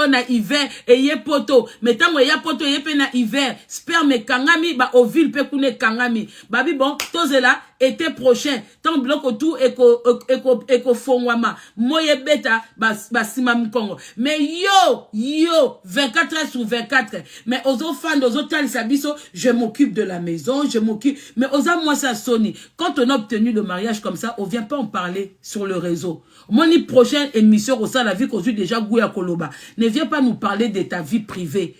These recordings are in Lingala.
na hiver eye poto metango ya poto ye pe na hiver sperme kangami ba ovule pe kune kangami babi bon tozela été prochain tant bloco tout eko fongwama moye beta ba sima mkongo mais yo 24 heures sur 24 mais aux fans aux autres sabiso je m'occupe de la maison je m'occupe mais aux moi ça sonne quand on a obtenu le mariage comme ça on vient pas en parler sur le réseau. Mon prochaine émission au sein de la vie qu'on suit déjà Gouya Koloba. Ne viens pas nous parler de ta vie privée.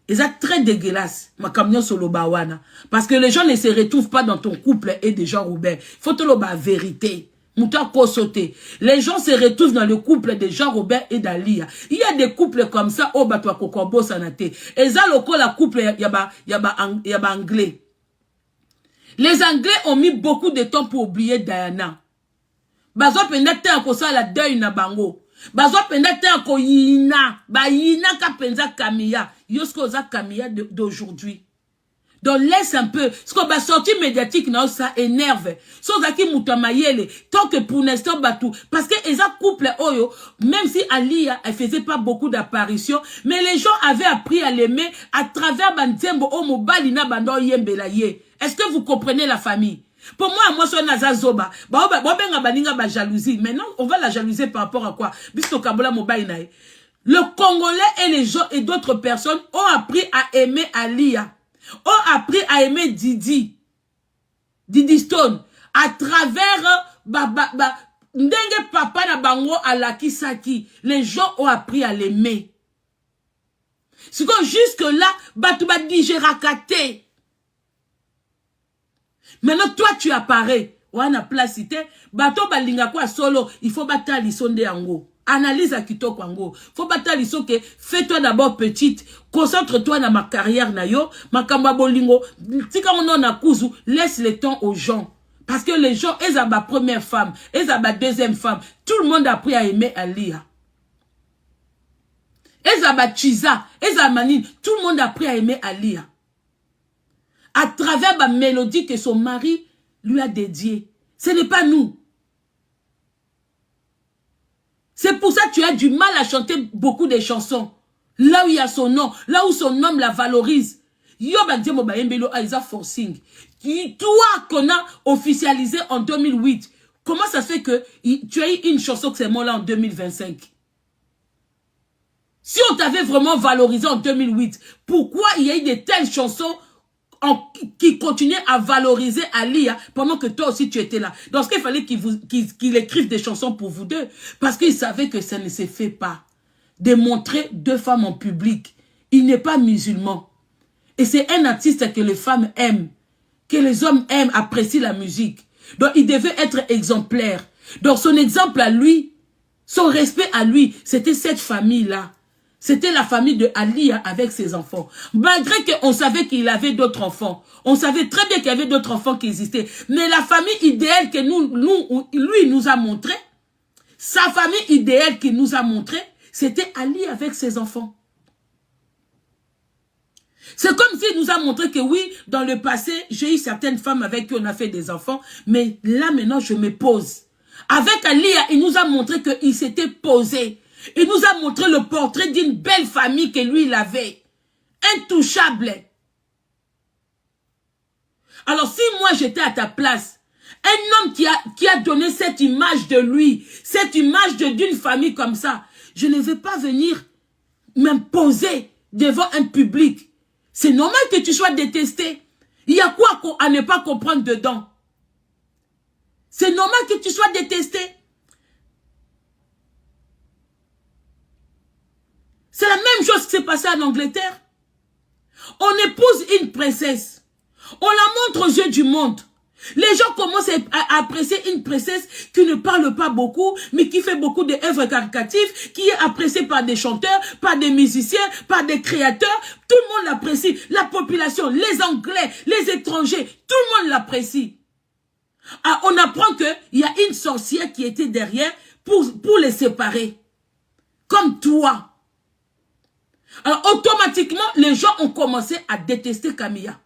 Et ça très dégueulasse. Ma camion sur l'Obawana. Parce que les gens ne se retrouvent pas dans ton couple et des gens Robert. Faut te l'oba vérité. Mouta sauter. Les gens se retrouvent dans le couple de Jean Robert et d'Alia. Il y a des couples comme ça, oh bah toi kokobo sanate. Et ça le la couple yaba anglais. Les Anglais ont mis beaucoup de temps pour oublier Diana. Bazo penda te akosa la deuil na bango. Bazo penda te ako yina. Ba yina ka penza Camilla. Yosko za Camilla d'aujourd'hui. Donc laisse un peu. Ce qu'on va sortir médiatique, non, ça énerve. Sans aki mutamayele. Tant que pour l'instant, batou. Parce que les couple oyo, même si Alia, elle faisait pas beaucoup d'apparitions, mais les gens avaient appris à l'aimer à travers Bantembo, Omo, Balina, Bando, Yembelaye. Est-ce que vous comprenez la famille? Pour moi, c'est Naza Zoba. Jalousie. Maintenant, on va la jalouser par rapport à quoi? Le Congolais et les gens et d'autres personnes ont appris à aimer Alia. Ont appris à aimer Didi Stone. À travers Ndenge Papa na Bango Alakisaki. Les gens ont appris à l'aimer. C'est que jusque là, Batouba digéra kate. Maintenant, toi, tu apparais. On a placité. Bato balinga kwa solo. Il faut battre l'issonde yango. Analyse à kito kwango. Faut battre l'issonde que fais-toi d'abord petite. Concentre-toi dans ma carrière na yo. Makamba bolingo. Si quand on a kuzu, laisse le temps aux gens. Parce que les gens, ils ont ma première femme. Ils ont ma deuxième femme. Tout le monde a appris à aimer Alia. Ils ont ma Chiza. Ils ont Manine. Tout le monde a appris à aimer Alia. À travers la mélodie que son mari lui a dédiée. Ce n'est pas nous. C'est pour ça que tu as du mal à chanter beaucoup de chansons. Là où il y a son nom, là où son homme la valorise. Forcing. Toi qu'on a officialisé en 2008, comment ça se fait que tu as eu une chanson que c'est moi là en 2025? Si on t'avait vraiment valorisé en 2008, pourquoi il y a eu de telles chansons qui continuait à valoriser Alia pendant que toi aussi tu étais là? Donc, il fallait qu'il écrive des chansons pour vous deux. Parce qu'il savait que ça ne se fait pas. De montrer deux femmes en public. Il n'est pas musulman. Et c'est un artiste que les femmes aiment. Que les hommes aiment, apprécient la musique. Donc, il devait être exemplaire. Donc, son exemple à lui, son respect à lui, c'était cette famille-là. C'était la famille de Alia avec ses enfants. Malgré qu'on savait qu'il avait d'autres enfants. On savait très bien qu'il y avait d'autres enfants qui existaient. Mais la famille idéale que lui nous a montré, sa famille idéale qu'il nous a montré, c'était Ali avec ses enfants. C'est comme s'il nous a montré que oui, dans le passé, j'ai eu certaines femmes avec qui on a fait des enfants. Mais là maintenant, je me pose. Avec Alia, il nous a montré qu'il s'était posé. Il nous a montré le portrait d'une belle famille que lui, il avait. Intouchable. Alors, si moi, j'étais à ta place, un homme qui a donné cette image de lui, cette image d'une famille comme ça, je ne vais pas venir m'imposer devant un public. C'est normal que tu sois détesté. Il y a quoi à ne pas comprendre dedans? C'est normal que tu sois détesté. C'est la même chose qui s'est passée en Angleterre. On épouse une princesse. On la montre aux yeux du monde. Les gens commencent à apprécier une princesse qui ne parle pas beaucoup, mais qui fait beaucoup d'œuvres caritatives, qui est appréciée par des chanteurs, par des musiciens, par des créateurs. Tout le monde l'apprécie. La population, les Anglais, les étrangers, tout le monde l'apprécie. Ah, on apprend qu'il y a une sorcière qui était derrière pour les séparer. Comme toi. Alors, automatiquement, les gens ont commencé à détester Camilla.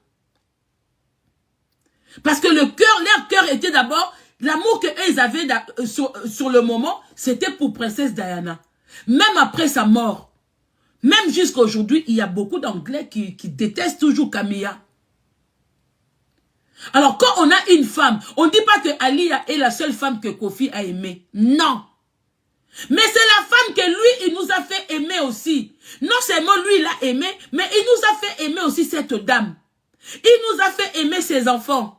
Parce que leur cœur était d'abord, l'amour qu'ils avaient sur le moment, c'était pour Princesse Diana. Même après sa mort, Même jusqu'à aujourd'hui, il y a beaucoup d'Anglais qui détestent toujours Camilla. Alors, quand on a une femme, on ne dit pas que Alia est la seule femme que Kofi a aimée. Non. Mais c'est la femme que lui, il nous a fait aimer aussi. Non seulement lui, il a aimé, mais il nous a fait aimer aussi cette dame. Il nous a fait aimer ses enfants.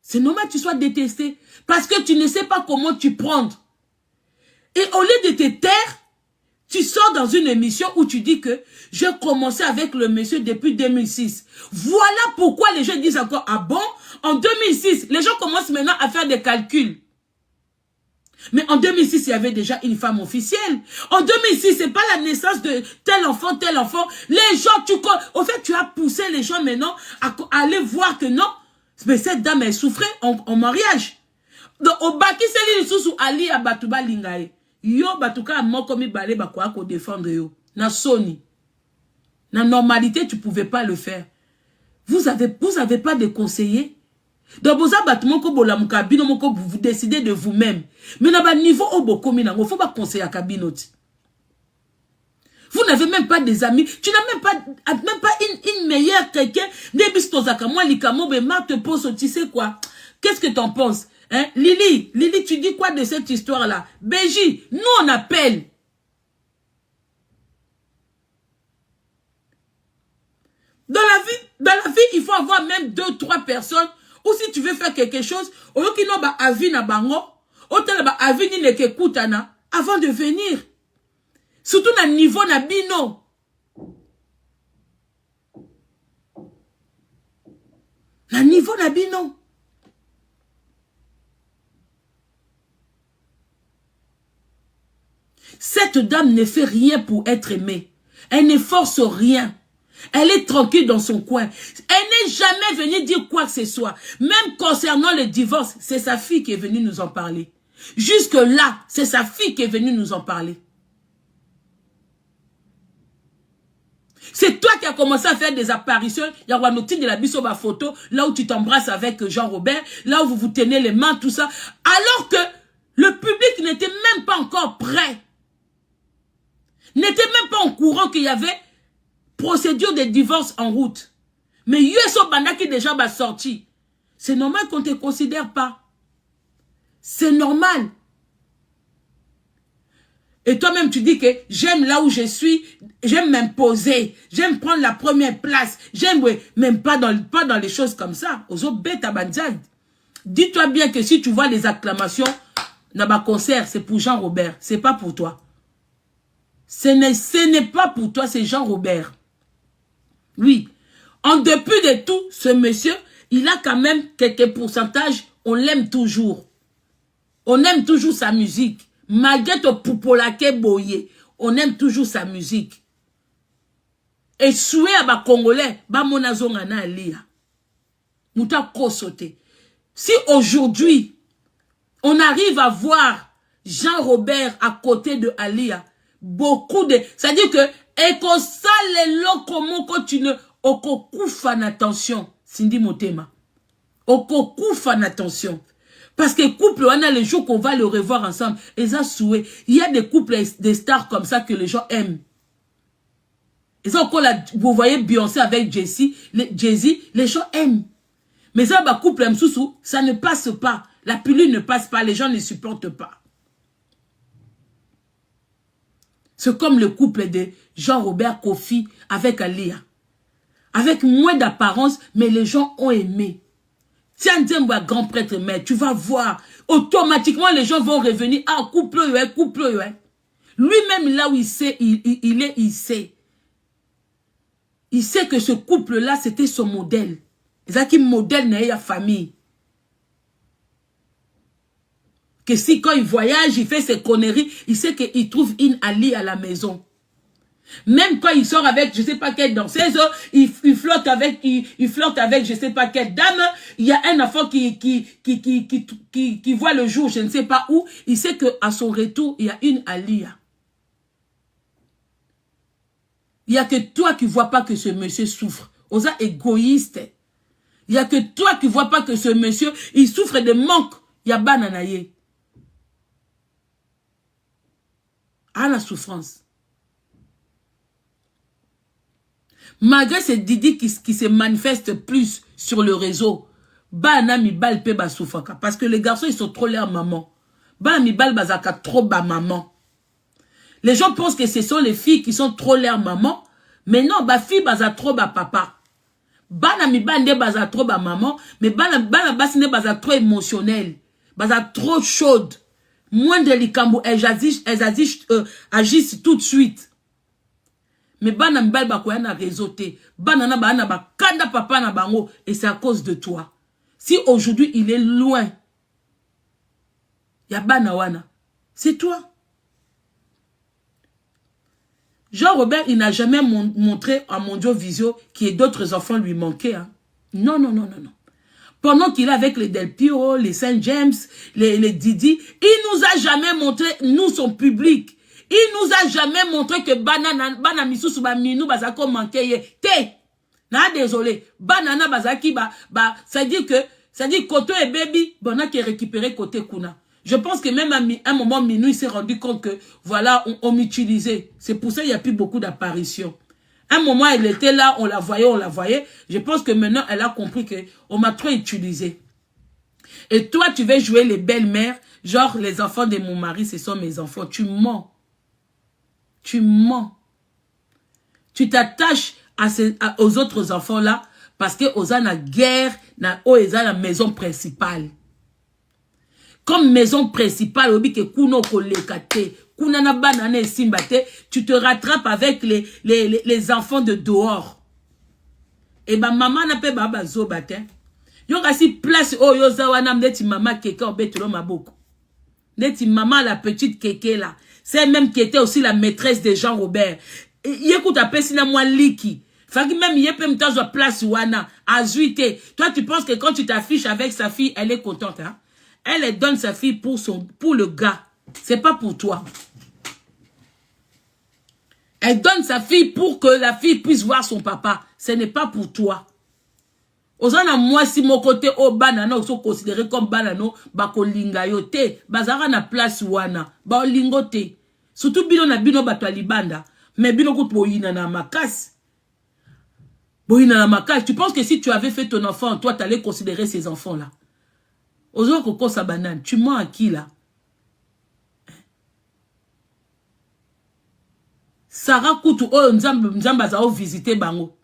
C'est normal que tu sois détesté parce que tu ne sais pas comment tu prendre. Et au lieu de te taire, tu sors dans une émission où tu dis que j'ai commencé avec le monsieur depuis 2006. Voilà pourquoi les gens disent encore, ah bon, en 2006, les gens commencent maintenant à faire des calculs. Mais en 2006, il y avait déjà une femme officielle. En 2006, c'est pas la naissance de tel enfant, tel enfant. Les gens, au fait, tu as poussé les gens maintenant à aller voir que non, mais cette dame, elle souffrait en mariage. Donc, au baki, c'est lui, sous Ali à Batouba Lingae. Yo, Batouka, moko mi balé, bakwa, ko défendre yo. Na Sony. Na normalité, tu pouvais pas le faire. Vous avez pas de conseillers. Donc, vous vous décidez de vous-même. Mais dans le niveau où vous il ne faut pas conseiller à Kabinoti. Vous n'avez même pas des amis. Tu n'as même pas une meilleure quelqu'un. Te pose, tu sais quoi? Qu'est-ce que tu en penses? Hein? Lily, tu dis quoi de cette histoire-là? Béji, nous on appelle. Dans la vie, il faut avoir même 2-3 personnes. Ou si tu veux faire quelque chose, au lieu qu'il n'y ait avis na bango, autant ba avis ni ne kekutana avant de venir. Surtout na niveau na bino. Na niveau na bino. Cette dame ne fait rien pour être aimée. Elle ne force rien. Elle est tranquille dans son coin. Elle n'est jamais venue dire quoi que ce soit. Même concernant le divorce, c'est sa fille qui est venue nous en parler. Jusque là, c'est sa fille qui est venue nous en parler. C'est toi qui as commencé à faire des apparitions. Il y a une de la bisoba photo, là où tu t'embrasses avec Jean-Robert, là où vous vous tenez les mains, tout ça. Alors que le public n'était même pas encore prêt. N'était même pas au courant qu'il y avait procédure de divorce en route. Mais Yeso Banda qui déjà va sortir. C'est normal qu'on ne te considère pas. C'est normal. Et toi-même, tu dis que j'aime là où je suis, j'aime m'imposer, j'aime prendre la première place, j'aime, même pas dans les choses comme ça. Dis-toi bien que si tu vois les acclamations dans ma concert, c'est pour Jean-Robert, c'est pas pour toi. Ce n'est pas pour toi, c'est Jean-Robert. Oui. En dépit de tout, ce monsieur, il a quand même quelques pourcentages, on l'aime toujours. On aime toujours sa musique. Malgré ton poupolake boye, on aime toujours sa musique. Et souhait à ba Congolais, ba monazongana alia. Mouta kosote. Si aujourd'hui, on arrive à voir Jean-Robert à côté de Alia, beaucoup de... C'est-à-dire que, eko sale lokomo continue, oko koufan attention, Cindy Motema. Oko koufan attention. Parce que couple, on a les jours qu'on va le revoir ensemble. Et ça, souhait. Il y a des couples, des stars comme ça que les gens aiment. Et ça, encore là, vous voyez Beyoncé avec Jay-Z, les gens aiment. Mais ça, bah, couple Msousou, ça ne passe pas. La pilule ne passe pas, les gens ne supportent pas. C'est comme le couple de Jean-Robert Kofi avec Alia. Avec moins d'apparence, mais les gens ont aimé. Tiens, grand prêtre, mais tu vas voir, automatiquement les gens vont revenir. Ah, couple, couple. Lui-même, là où il sait, il sait. Il sait que ce couple-là, c'était son modèle. C'est qui modèle n'a la famille. Que si quand il voyage, il fait ses conneries, il sait qu'il trouve une alliée à la maison. Même quand il sort avec je sais pas quelle danseuse, il flotte avec je sais pas quelle dame, il y a un enfant qui voit le jour, je ne sais pas où, il sait que à son retour, il y a une alia. Il y a que toi qui vois pas que ce monsieur souffre. Osa égoïste. Il n'y a que toi qui ne vois pas que ce monsieur, il souffre de manque. Il y a bananaye. À la souffrance. Malgré ces Didi qui se manifestent plus sur le réseau, bana mi bal pe ba soufaka. Parce que les garçons, ils sont trop leur maman. Bana mi bal bazaka trop ba maman. Les gens pensent que ce sont les filles qui sont trop leur maman. Mais non, ba fille baza trop ba papa. Bana mi bal ne baza trop ba maman. Mais bana basi ne baza trop émotionnel. Baza trop chaude. Moins délicat, elles agissent tout de suite. Mais bana mbal ba koya na réseauté. Bana na ba kanda papa na bango. Et c'est à cause de toi. Si aujourd'hui il est loin, ya bana wana, c'est toi. Jean-Robert, il n'a jamais montré à Mondio Visio qu'il y ait d'autres enfants lui manquaient. Hein. Non, non, non, non, non. Pendant qu'il est avec les Del Pio, les Saint James, les Didi, il nous a jamais montré, nous, son public, il nous a jamais montré que Bana Misusu ba minou bazako manqué. Té! Na désolé. Banana bazaki ça dit Koto et Baby, Bona qui est récupéré côté Kuna. Je pense que même à un moment, Minou, il s'est rendu compte que, voilà, on m'utilisait. C'est pour ça qu'il n'y a plus beaucoup d'apparitions. Un moment, elle était là, on la voyait. Je pense que maintenant, elle a compris qu'on m'a trop utilisé. Et toi, tu veux jouer les belles-mères, genre les enfants de mon mari, ce sont mes enfants. Tu mens. Tu mens. Tu t'attaches aux autres enfants-là parce que aux la guerre, la maison principale. Comme maison principale, tu te rattrapes avec les enfants de dehors. Et ma maman n'a pas baba zobate. Yon kasi place oh yo zawana mdeti mama keke obetulo maboko. Neti maman la petite keke là. C'est même qui était aussi la maîtresse de Jean-Robert. Écoute appelle sina moi liki. Faki même yepem mtazo place wana azuité. Toi tu penses que quand tu t'affiches avec sa fille, elle est contente hein? Elle donne sa fille pour le gars. C'est pas pour toi. Elle donne sa fille pour que la fille puisse voir son papa. Ce n'est pas pour toi. Ozana moi si mon côté au banana sont considérés comme banano bako lingayote bazara na place wana ba lingote surtout bino na bino bato libanda mais bino ko boyina na makasi. Boyina na makasi, tu penses que si tu avais fait ton enfant, toi tu allais considérer ces enfants là. Ozo koko sa banane, tu mens à qui là? Sarah Koutou, oh Nzamba zao visité bango.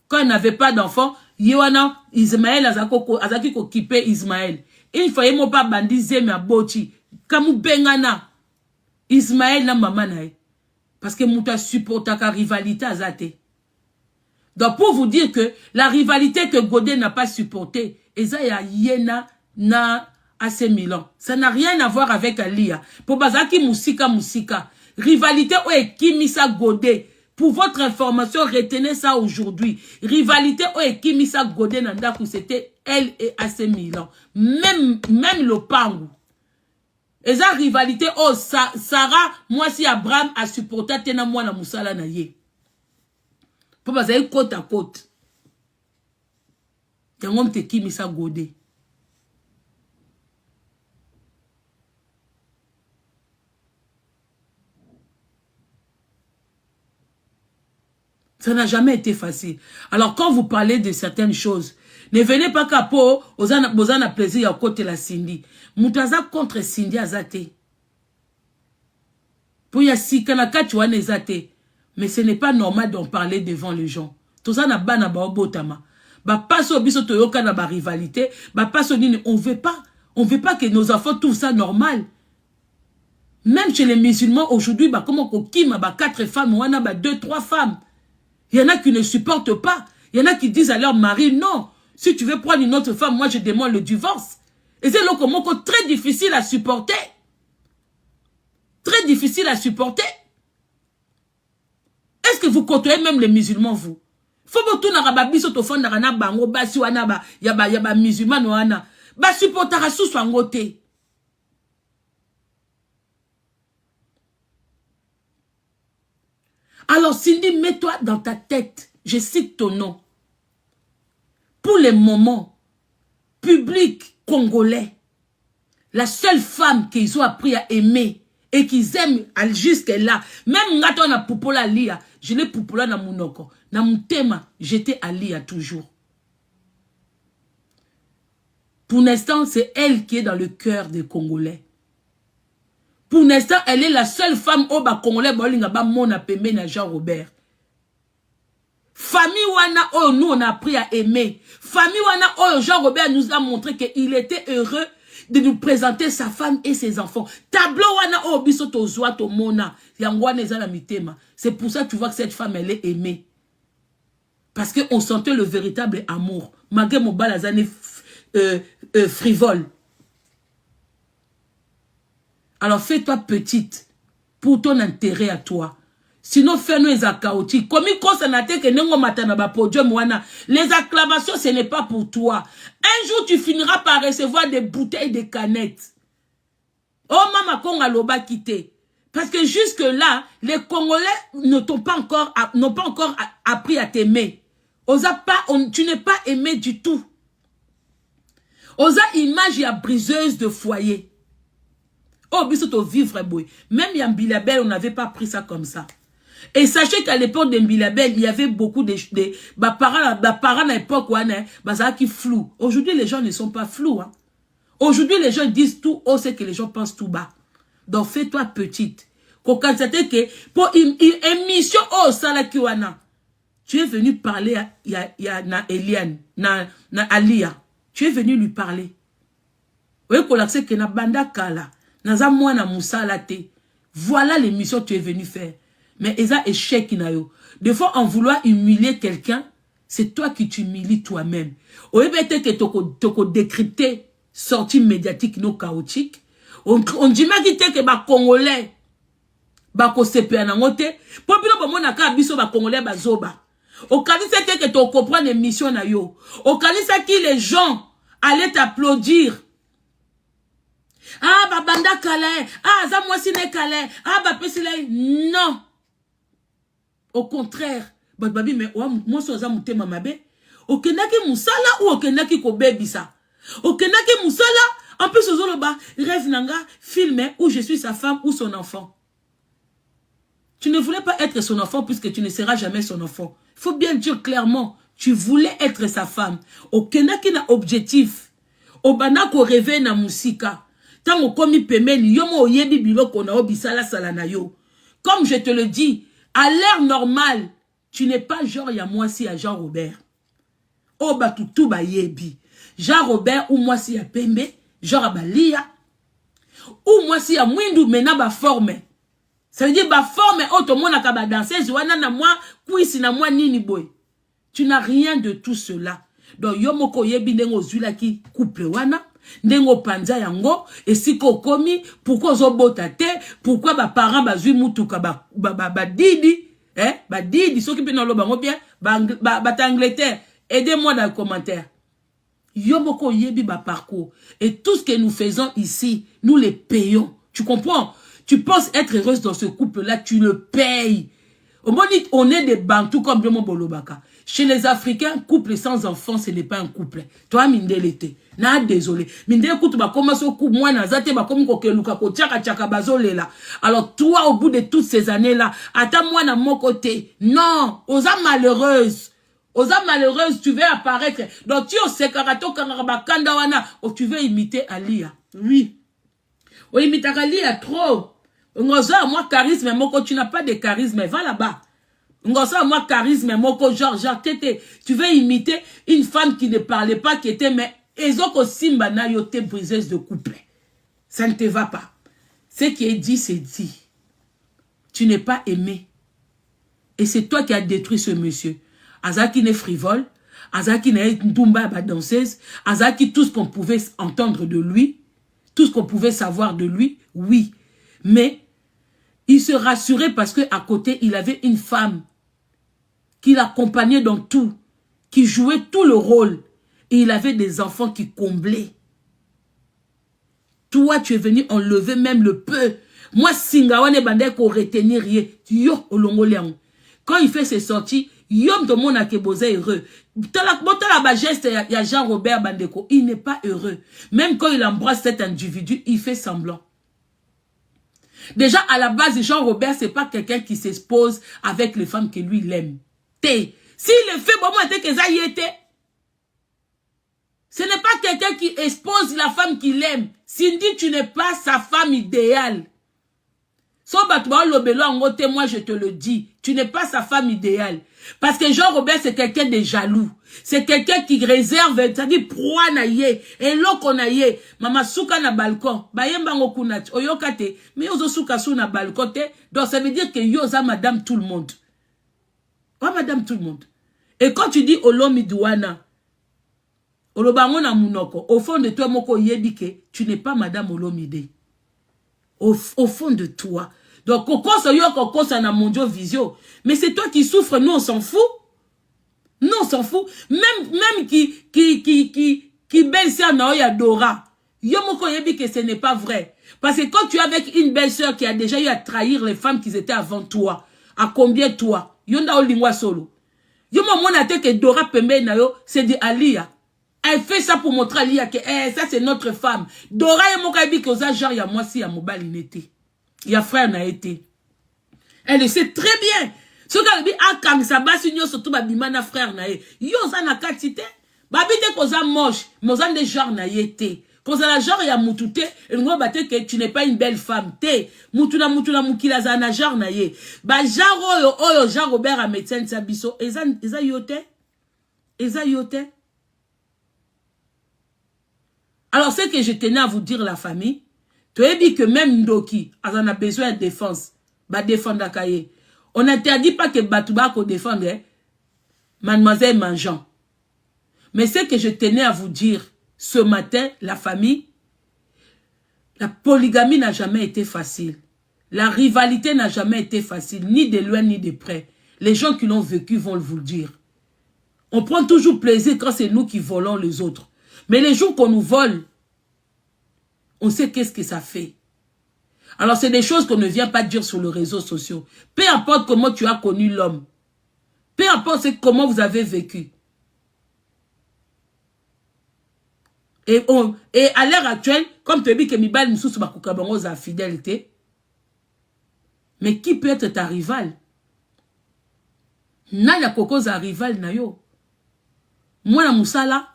Quand il n'avait pas d'enfant, Yoana, Ismaël azaki ko kipe Ismaël. Il fallait mo pas bandi zeme a boti. Kamu bengana. Ismaël na maman nae. Parce que mouta supporta ka rivalité azate. Donc pour vous dire que la rivalité que Godet n'a pas supportée, eza ya yena na AC Milan. Ça n'a rien à voir avec Alia. Pour bazaki musika. Rivalité ou ekimisa Godet. Pour votre information, retenez ça aujourd'hui. Rivalité ou ekimisa Godet nandaku, c'était elle et AC Milan. Même le Pangou. Et ça rivalité oh Sarah, moi si Abraham a supporté tena moi na musala na ye. Pour bazaki côte à côte. Yango te kimisa Godet. Ça n'a jamais été facile. Alors, quand vous parlez de certaines choses, ne venez pas capo, ozana plaisir à côté la Cindy. Moutaza contre Cindy azate. Pour y a si kanaka tu as nezate. Mais ce n'est pas normal d'en parler devant les gens. Tout ça n'a pas na ba obotama. Ba passo biso toyoka na ba rivalité, ba passo nini on veut pas que nos enfants trouvent ça normal. Même chez les musulmans aujourd'hui, bah comment ko kima ba 4 femmes ou on a ba 2 3 femmes. Il y en a qui ne supportent pas. Il y en a qui disent à leur mari, non, si tu veux prendre une autre femme, moi je demande le divorce. Et c'est là comment très difficile à supporter. Très difficile à supporter. Est-ce que vous côtoyez même les musulmans, vous? Faut que tout n'arababiso to fond n'arana bango basi wana ba yaba musulman wana ba supportera sous swangote. Alors Cindy, mets-toi dans ta tête, je cite ton nom. pour le moment, public congolais, la seule femme qu'ils ont appris à aimer et qu'ils aiment jusqu'à là, même quand on a poupola lia, je l'ai poupola na munoko, na mutema, j'étais à lia toujours. Pour l'instant, c'est elle qui est dans le cœur des Congolais. Pour l'instant, elle est la seule femme au bas Congolais, mona pembe na Jean-Robert. Famille wana oh nous on a appris à aimer. Famille wana oh Jean-Robert nous a montré qu'il était heureux de nous présenter sa femme et ses enfants. Tableau wana oh biso to zwa to mona yangwana ezala mitema. C'est pour ça que tu vois que cette femme elle est aimée. Parce que on sentait le véritable amour. Malgré mon balazane frivole. Alors fais-toi petite pour ton intérêt à toi. Sinon fais-nous les chaotique. Comme il constate que nengo matana ba podium wana, les acclamations ce n'est pas pour toi. Un jour tu finiras par recevoir des bouteilles de canettes. Oh maman konga loba quitté. Parce que jusque là, les Congolais n'ont pas encore appris à t'aimer. Tu n'es pas aimé du tout. Osa image ya briseuse de foyer. Oh, bisoto vivre boy. Même Yambilabel, on n'avait pas pris ça comme ça. Et sachez qu'à l'époque de Mbilabel, il y avait beaucoup de parents à l'époque qui flou. Aujourd'hui, les gens ne sont pas flous. Hein. Aujourd'hui, les gens disent tout haut, c'est que les gens pensent tout bas. Donc, fais-toi petite. Pour une émission, oh, Salakiwana. Tu es venu parler à Eliane, na Alia. Tu es venu lui parler. Oui, qu'on a que na banda kala. Naza mwana musala te. Voilà l'émission que tu es venu faire. Mais eza échec inayo. Des fois, en vouloir humilier quelqu'un, c'est toi qui t'humilies toi-même. Au lieu que toko décrypter sortie médiatique non chaotique, on dit que ba Congolais ba ko sepe anangote. Popino ba mona ka biso ba Congolais ba zoba. Au kanisa que tu comprends l'émission na yo. Au kanisa qui les gens allaient t'applaudir. Ah, babanda kale. Ah, za moi sine kale. Ah, ba pesile. Non. Au contraire. Babi, mais moi, so za mutema mabe. Okenaki musala ou okenaki ko bebisa. Okenaki musala. En plus, ozoloba, rêve nanga, filme où je suis sa femme ou son enfant. Tu ne voulais pas être son enfant puisque tu ne seras jamais son enfant. Il faut bien dire clairement, tu voulais être sa femme. Okenaki na objectif. Obana ko rêve na musika. Tango komi pemeni, yomo oyebi biloko na obisala sala na yo. Comme je te le dis, à l'heure normale, tu n'es pas genre ya moi si à Jean-Robert. Oba tout ba yebi. Jean-Robert ou moi si ya pembe, genre à balia. Ou moi si ya mwindu mena ba forme. Ça veut dire ba forme automona ka ba danseuse wana na moi kuisi na moi nini boy. Tu n'as rien de tout cela. Donc yomo ko yebi ndengo zwila ki couple wana. Ndengo panza yango esiko komi pourquoi zobota te pourquoi ba parents bazui mutuka ba didi ba didi soki pe na loba ngo bien ba Angleterre aidez-moi dans les commentaires. Yomoko yebi ba parcours et tout ce que nous faisons ici nous les payons. Tu comprends? Tu penses être heureuse dans ce couple là, tu le payes. On est des bantous comme Biomo Bolobaka. Chez les Africains, couple sans enfant, ce n'est pas un couple. Toi, Mindelete. Na désolé. Mindele écoute, bah, comment ce couple, moi, nazate, bah, comme kokeluka, ko tchaka bazole là. Alors, toi, au bout de toutes ces années-là, attends-moi dans mon côté. Non, aux âmes malheureuses. Aux âmes malheureuses, tu veux apparaître. Donc, tu sais, karato, karabakandawana, oh, tu veux imiter Alia. Oui. Oh, imiter Alia, trop. Moi, charisme, moko, tu n'as pas de charisme, va là-bas. Moi, charisme, moko, genre, tu veux imiter une femme qui ne parlait pas, qui était, mais, ezoko simba na yote briseuse de couple. Ça ne te va pas. Ce qui est dit, c'est dit. Tu n'es pas aimé. Et c'est toi qui as détruit ce monsieur. Azaki n'est frivole, Azaki n'est Ntumba danseuse, Azaki, tout ce qu'on pouvait entendre de lui, tout ce qu'on pouvait savoir de lui, oui. Mais, il se rassurait parce que à côté, il avait une femme qui l'accompagnait dans tout, qui jouait tout le rôle. Et il avait des enfants qui comblaient. Toi, tu es venu enlever même le peu. Moi, Singawane Bandé, qu'on retenir rien. Yo, Olongoliang. Quand il fait ses sorties, Yom to mona ke boza heureux. Tala ba geste ya Jean-Robert Bandeko, il n'est pas heureux. Même quand il embrasse cet individu, il fait semblant. Déjà, à la base, Jean-Robert, c'est pas quelqu'un qui s'expose avec les femmes que lui, il aime. S'il le fait, bon, moi, que ça y était. Ce n'est pas quelqu'un qui expose la femme qu'il aime. Cindy, tu n'es pas sa femme idéale. Moi, je te le dis. Tu n'es pas sa femme idéale. Parce que Jean-Robert, c'est quelqu'un de jaloux. C'est quelqu'un qui réserve, c'est-à-dire, proie na ye, et l'oko na ye, mama souka na balcon, bayemba ngokunat, oyokate, mais ozo souka sou na balcon te, donc ça veut dire que yoza madame tout le monde. Oh, madame tout le monde. Et quand tu dis olomi douana, olobango na munoko, au fond de toi, moko yebike, tu n'es pas madame olomide. Au fond de toi. Donc, on na mondio visio. Mais c'est toi qui souffres, nous on s'en fout. Nous on s'en fout. Même qui belle-sœur na Dora. Yomoko yebi que ce n'est pas vrai. Parce que quand tu es avec une belle-sœur qui a déjà eu à trahir les femmes qui étaient avant toi, à combien toi? Yonda olingwa solo. Yomo mona te que Dora Pembe na yo, c'est de Alia. Elle fait ça pour montrer à Alia que ça c'est notre femme. Dora yomoko yebi que osa genre ya moi si ya mobile inete. Ya frère n'a été. Elle le sait très bien. Ce qu'elle dit, ah, quand ça bas, si nous surtout, bimana frère n'a été. Yo, ça n'a qu'à titer. Babite, qu'on a moche, mais on a des genres n'a été. Qu'on a la genre, il y a moutouté, et nous, batte que tu n'es pas une belle femme. Té, moutuna, moukila, zana, genre n'a été. Bah, genre, oyo, Jean Robert a médecin de Sabiso, eza yote. Eza yote. Alors, c'est que je tenais à vous dire, la famille, tu as dit que même Ndoki, on a besoin de défense, bah défendre Kaye. On n'interdit pas que Batouba qu'on défende, hein? Mademoiselle Mangeant. Mais ce que je tenais à vous dire ce matin, la famille, la polygamie n'a jamais été facile. La rivalité n'a jamais été facile, ni de loin ni de près. Les gens qui l'ont vécu vont vous le dire. On prend toujours plaisir quand c'est nous qui volons les autres. Mais les jours qu'on nous vole, on sait qu'est-ce que ça fait. Alors, c'est des choses qu'on ne vient pas dire sur les réseaux sociaux. Peu importe comment tu as connu l'homme. Peu importe comment vous avez vécu. Et à l'heure actuelle, comme tu as dit que Mibal Moussous Bakoukabango a fidélité, mais qui peut être ta rival? Naya Koko a rival na yo. Moi, na Moussala,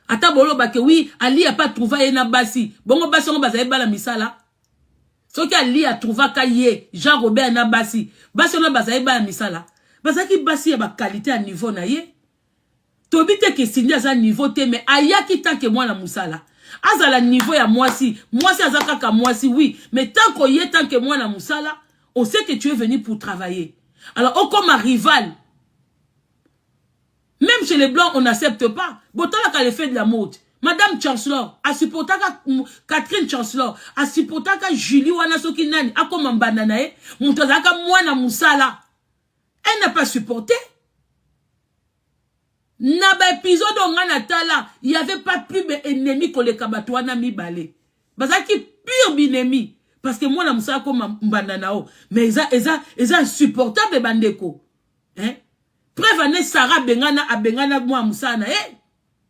ata bolo bake oui, Ali a pas trouvé na basi. Bongo basi on bazaye bala misala. So ki Ali a trouvé kaye Jean Robert na basi. Basi on bazaye bala misala. Bazaki basi ya ba qualité à niveau na ye. Tobite ke signé à niveau te mais aya ki tant que moi na musala. Azala niveau ya moi si azaka ka moi si oui, mais tant qu'on y est tant que moi na musala, on sait que tu es venu pour travailler. Alors on comme un rival. Même chez les Blancs, on n'accepte pas. Botala ka le fait de la mode. Madame Chancellor, a supporté Catherine Chancellor, a supporté Julie Wanasoki Nani, a comme un bananae, moutazaka mwana musala. Elle n'a pas supporté. Naba épisode on a natala, il n'y avait pas plus d'ennemis que les kabatouana mi balé. Bazaki pur binemi. Parce que moi, la musala comme bananao. Mais ils insupportable bandeko. Hein? Preuve Sarah Bengana a Bengana moi Moussana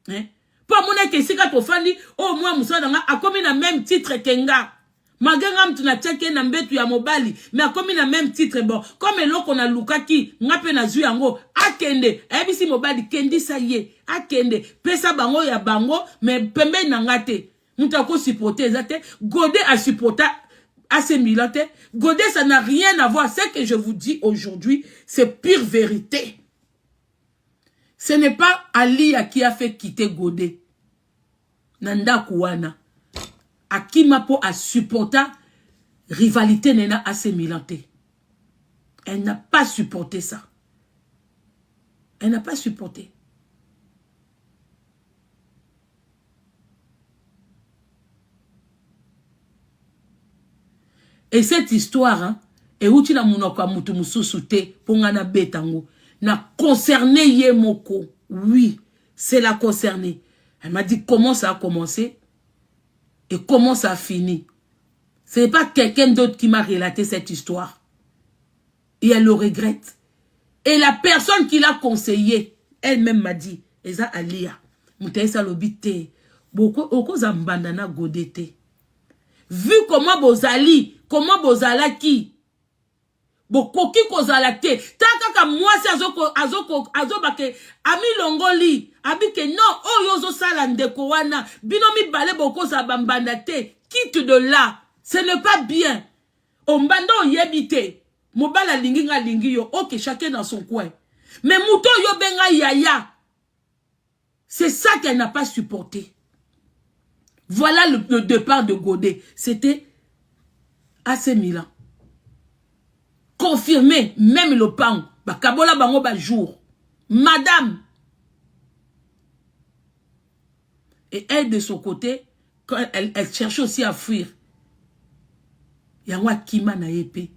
hein pour mon que si ka tofandi oh moi Moussana a comme na même titre kenga maganga mtuna cheke na mbetu ya mobali mais a comme na même titre bon comme eloko na lukaki ngape na zu yango akende ebisi mobali kendi sa ye akende pesa bango ya bango mais pembe na ngate mutako supporter zate Godé a supporter assez milante Godé ça n'a rien à voir. Ce que je vous dis aujourd'hui c'est pure vérité. Ce n'est pas Alia qui a fait quitter Godé. Nanda Kouana. Akimapo a supporté rivalité nena assez milante. Elle n'a pas supporté ça. Elle n'a pas supporté. Et cette histoire, hein, et où tu n'as pas mutu mususute pour ngana betango. N'a concerné Yemoko. Oui, c'est la concernée. Elle m'a dit comment ça a commencé et comment ça a fini. Ce n'est pas quelqu'un d'autre qui m'a relaté cette histoire. Et elle le regrette. Et la personne qui l'a conseillé, elle-même m'a dit, Eza Alia, Moutaïsa Lobite, Boko Zambandana Godete. Vu comment Bozali, comment Bozalaki, Bokoki Kozalate, Takaka mwasi azobake, Ami Longoli, Abike non, Oyozo Salandeko wana, Binomi Bale Boko Zabambandate, quitte de là, ce n'est pas bien. Ombando yebite. Mobala linginga lingiyo. Ok, chacun dans son coin. Mais Mouto yo benga yaya. C'est ça qu'elle n'a pas supporté. Voilà le départ de Godet. C'était AC Milan. Confirmé, même le pan. Ba kabola bango ba jour. Madame. Et elle, de son côté, quand elle cherchait aussi à fuir. Yangwa Kima na épée.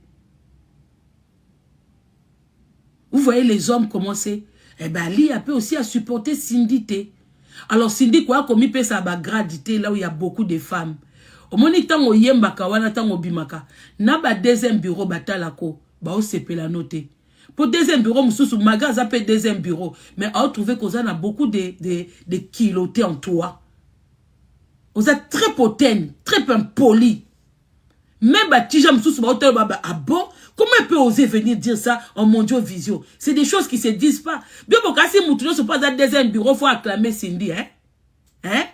Vous voyez les hommes commencer. Eh ben, Ali a pu aussi à supporter Cindy T. Alors Cindy quoi comme il peut sa gradité là où il y a beaucoup de femmes. Au moment où il y a un bakawana tango bimaka. Na ba deuxième bureau batalako. Ba o sepe la noter. Pour deuxième bureau, moussou magasin peut deuxième bureau. Mais on trouvé qu'on a beaucoup de kilotés en toi. On êtes très potène, très impoli. Même Batija moussou ah bon? Comment elle peut oser venir dire ça en mondio visio? C'est des choses qui se disent pas. Bien bon, si Moutounio se passe dans le deuxième bureau, il faut acclamer Cindy, hein? Hein?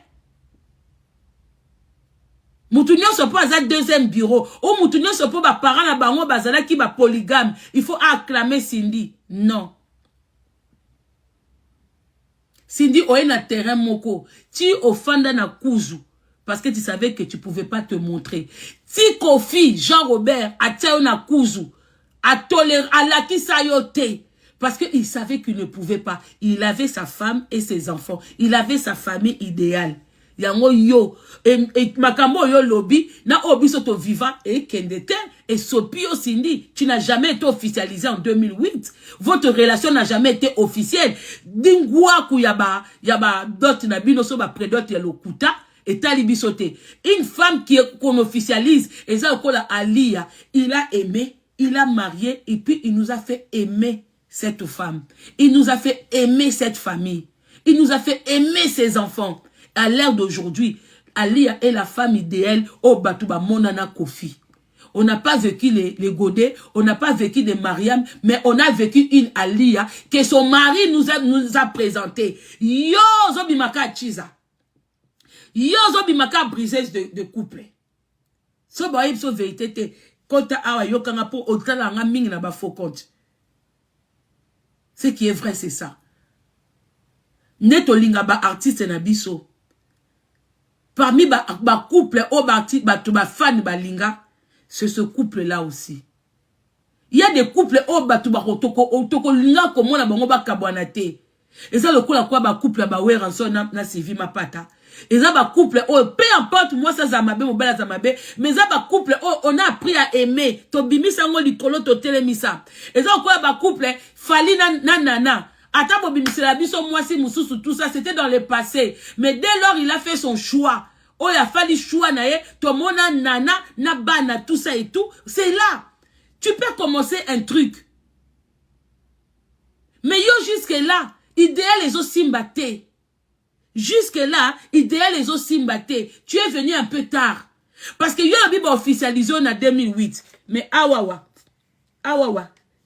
Moutounio se passe dans le deuxième bureau. Ou Moutounio se passe parents à bango bazala qui va polygame. Il faut acclamer Cindy. Non. Cindy, oye na terrain moko. Tu offendes na kuzu. Parce que tu savais que tu ne pouvais pas te montrer. Si Kofi, Jean-Robert, a tient na kuzu, a toléré, a laki sayote. Parce qu'il savait qu'il ne pouvait pas. Il avait sa femme et ses enfants. Il avait sa famille idéale. Yango yo, et makambo yo lobby, na obi soto viva, et kendete, et sopio Cindy, tu n'as jamais été officialisé en 2008. Votre relation n'a jamais été officielle. Dingwa ku yaba dot na bino so ba predot ya lokuta. Et talibi sauté. Une femme qu'on officialise, et ça, Alia, il a aimé, il a marié, et puis il nous a fait aimer cette femme. Il nous a fait aimer cette famille. Il nous a fait aimer ses enfants. À l'ère d'aujourd'hui, Alia est la femme idéale au Batouba Monana Kofi. On n'a pas vécu les Godets, on n'a pas vécu des Mariam, mais on a vécu une Alia que son mari nous a présenté. Yo, Zobimaka Chiza. Yozo bimaka briseuse de couple. So ba yip so vérité te kota awa yokanga po otala nga mingi na ba faux compte. Ce qui est vrai c'est ça. Neto linga ba artiste na biso. Parmi ba couple o ba artiste ba fan ba linga, c'est ce couple là aussi. Il y a des couples o ba ba otoko linga komo na bango ba kabwana te. Et ça le coup la quoi ba couple ba wera so na Sylvie Mapata. Et ça va couple, oh, peu importe, moi ça zamabe, mon bel zamabe, mais ça va couple, oh, on a appris à aimer, to bimi sango likolo to telemisa. Et ça quoi va couple, fali nana. Attends, bimi la biso moi si mususu tout ça, c'était dans le passé. Mais dès lors il a fait son choix. Oh, il a fallu choix nae, to mona nana, na bana, tout ça et tout. C'est là. Tu peux commencer un truc. Mais yo jusque là, idéal les os simbaté. Jusque-là, idéal les autres simbaté. Tu es venu un peu tard. Parce que yo la Bible officialisé en 2008. Mais awawa.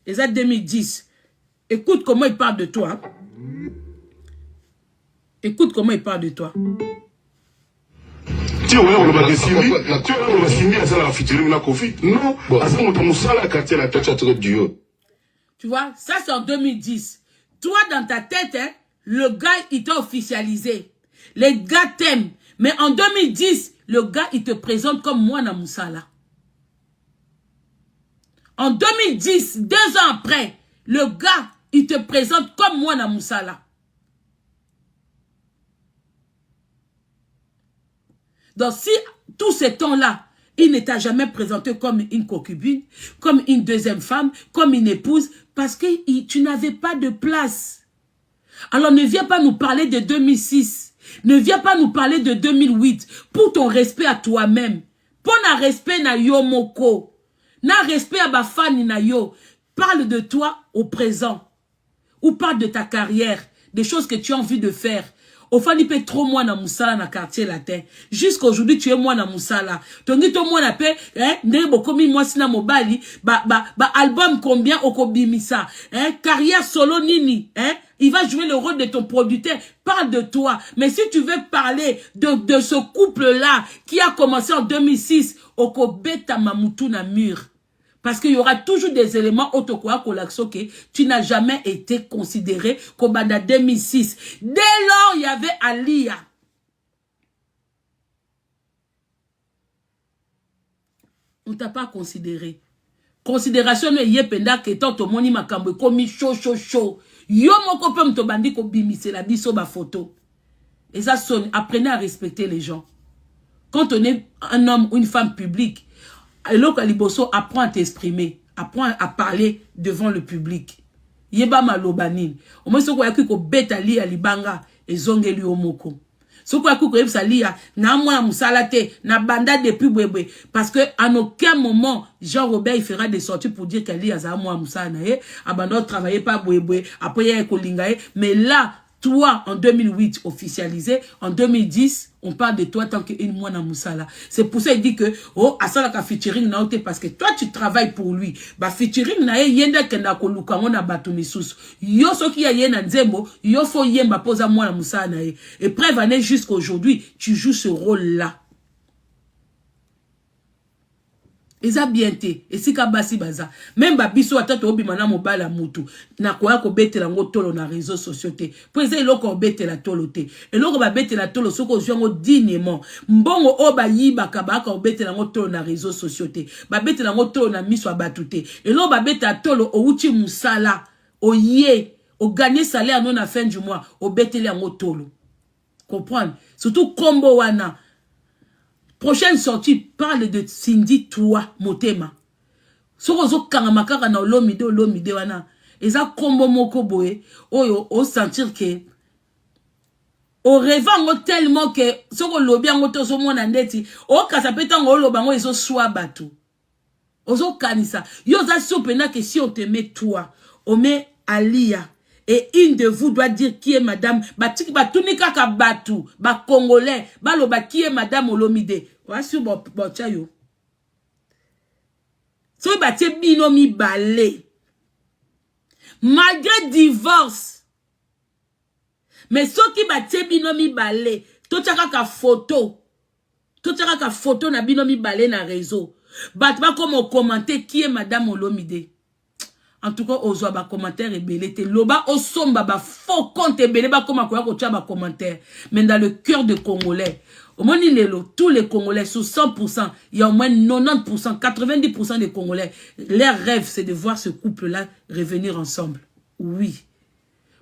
Et ça 2010. Écoute comment il parle de toi. Écoute comment il parle de toi. Tu vois, on va Simbi. Tu vois, on va Simbi à ça la featuring la Kofi. Non, à ce moment-là, on s'en la quartier la tête à trop duo. Tu vois, ça c'est en 2010. Toi, dans ta tête, hein, le gars, il t'a officialisé. Les gars t'aiment. Mais en 2010, le gars, il te présente comme Mwana Moussala. En 2010, 2 ans après, le gars, il te présente comme Mwana Moussala. Donc, si tout ce temps-là, il ne t'a jamais présenté comme une concubine, comme une deuxième femme, comme une épouse, parce que tu n'avais pas de place. Alors ne viens pas nous parler de 2006. Ne viens pas nous parler de 2008. Pour ton respect à toi-même. Pour un respect na yo moko. Na respect à ba fan na yo. Parle de toi au présent. ou parle de ta carrière, des choses que tu as envie de faire. Au fond, il peut trop moins dans Moussala, dans quartier latin. Jusqu'à aujourd'hui, tu es moins dans Moussala. Tongi to moins appelle, hein, ndebo komi moi sina mobali, album combien au kobimisa, hein, carrière solo nini, hein, il va jouer le rôle de ton producteur. Parle de toi. Mais si tu veux parler de ce couple-là, qui a commencé en 2006, au kobeta mamoutou na mur. Parce qu'il y aura toujours des éléments autokoa kolakso que tu n'as jamais été considéré comme en 2006. Dès lors, il y avait Alia. On t'a pas considéré. Considération ne yé penda que tant to moni makambo komi chaud. Yo moko pe mto bandi ko bimise la biso ba photo. Et ça sonne. Apprenez à respecter les gens. Quand on est un homme ou une femme publique, alors qu'Aliboso apprend à t'exprimer, apprend à parler devant le public. Yeba malobanine. Au moins, ce qu'on a cru qu'on bête à li à libanga et zongeli omoko. Ce qu'on a cru qu'on a li à na moi musalate, na banda depuis bwebwe. Parce que à aucun moment, Jean-Robert, il fera des sorties pour dire qu'elle a za moi musana, abandon travailler pas bwebwe, après il y a kolingae. Mais là, toi, en 2008, officialisé. En 2010, on parle de toi tant qu'une moine à Moussala. C'est pour ça qu'il dit que, oh, asala ka featuring na ote, parce que toi, tu travailles pour lui. Bah, featuring na yenda kenda koluka ngona batuni susu. Yo so ki ya yena nzembo, yo fo yemba posa moine à Moussala na ye. Et preuve année jusqu'à aujourd'hui, tu joues ce rôle-là. Eza bien te, esika basi baza. Même babiso atata obimana mobala mutu. Na koya ko betela ngo tolo na réseaux sociaux te. Po eza eloko betela tolo te. Eloko ba betela tolo soko zwango dignement. Mbongo oba yiba kabaka obetela ngo tolo na réseaux sociaux te. Ba betela ngo tolo na miso abatu te. Eloko ba betela tolo o uchi musala. O ye, o gagner salaire non à fin du mois, o betela ngo tolo. Comprendre? Surtout combo wana. Prochaine sortie, parle de Cindy toi, Motema. Sorozo kangamakara na olomide wana. Eza kombo moko boye, oyo, o sentir que, o rêvango tellement que, soko lobi ango tozo mona ndeti, o kasapeta ngo lobango ezo swa batu. Ozo kanisa. Yo za sopena que si on te met toi, on met Alia. Et une de vous doit dire qui est madame. Batiki batunika ka batu. Ba Congolais. Baloba qui est madame Olomide. Voici bon chayo. So bati binomi balé. Malgré divorce. Mais so qui bati binomi balé. To tchaka ka photo. To tchaka ka photo na binomi balé na réseau. Batba comme commenter qui est madame Olomide. En tout cas, aux ba commentaires et belete. Loba au somba ba faux compte et belé ba comme quoi ko ba commentaire. Mais dans le cœur de Congolais, au moins tous les Congolais sur 100%, il y a au moins 90%, 90% des Congolais. Leur rêve c'est de voir ce couple-là revenir ensemble. Oui.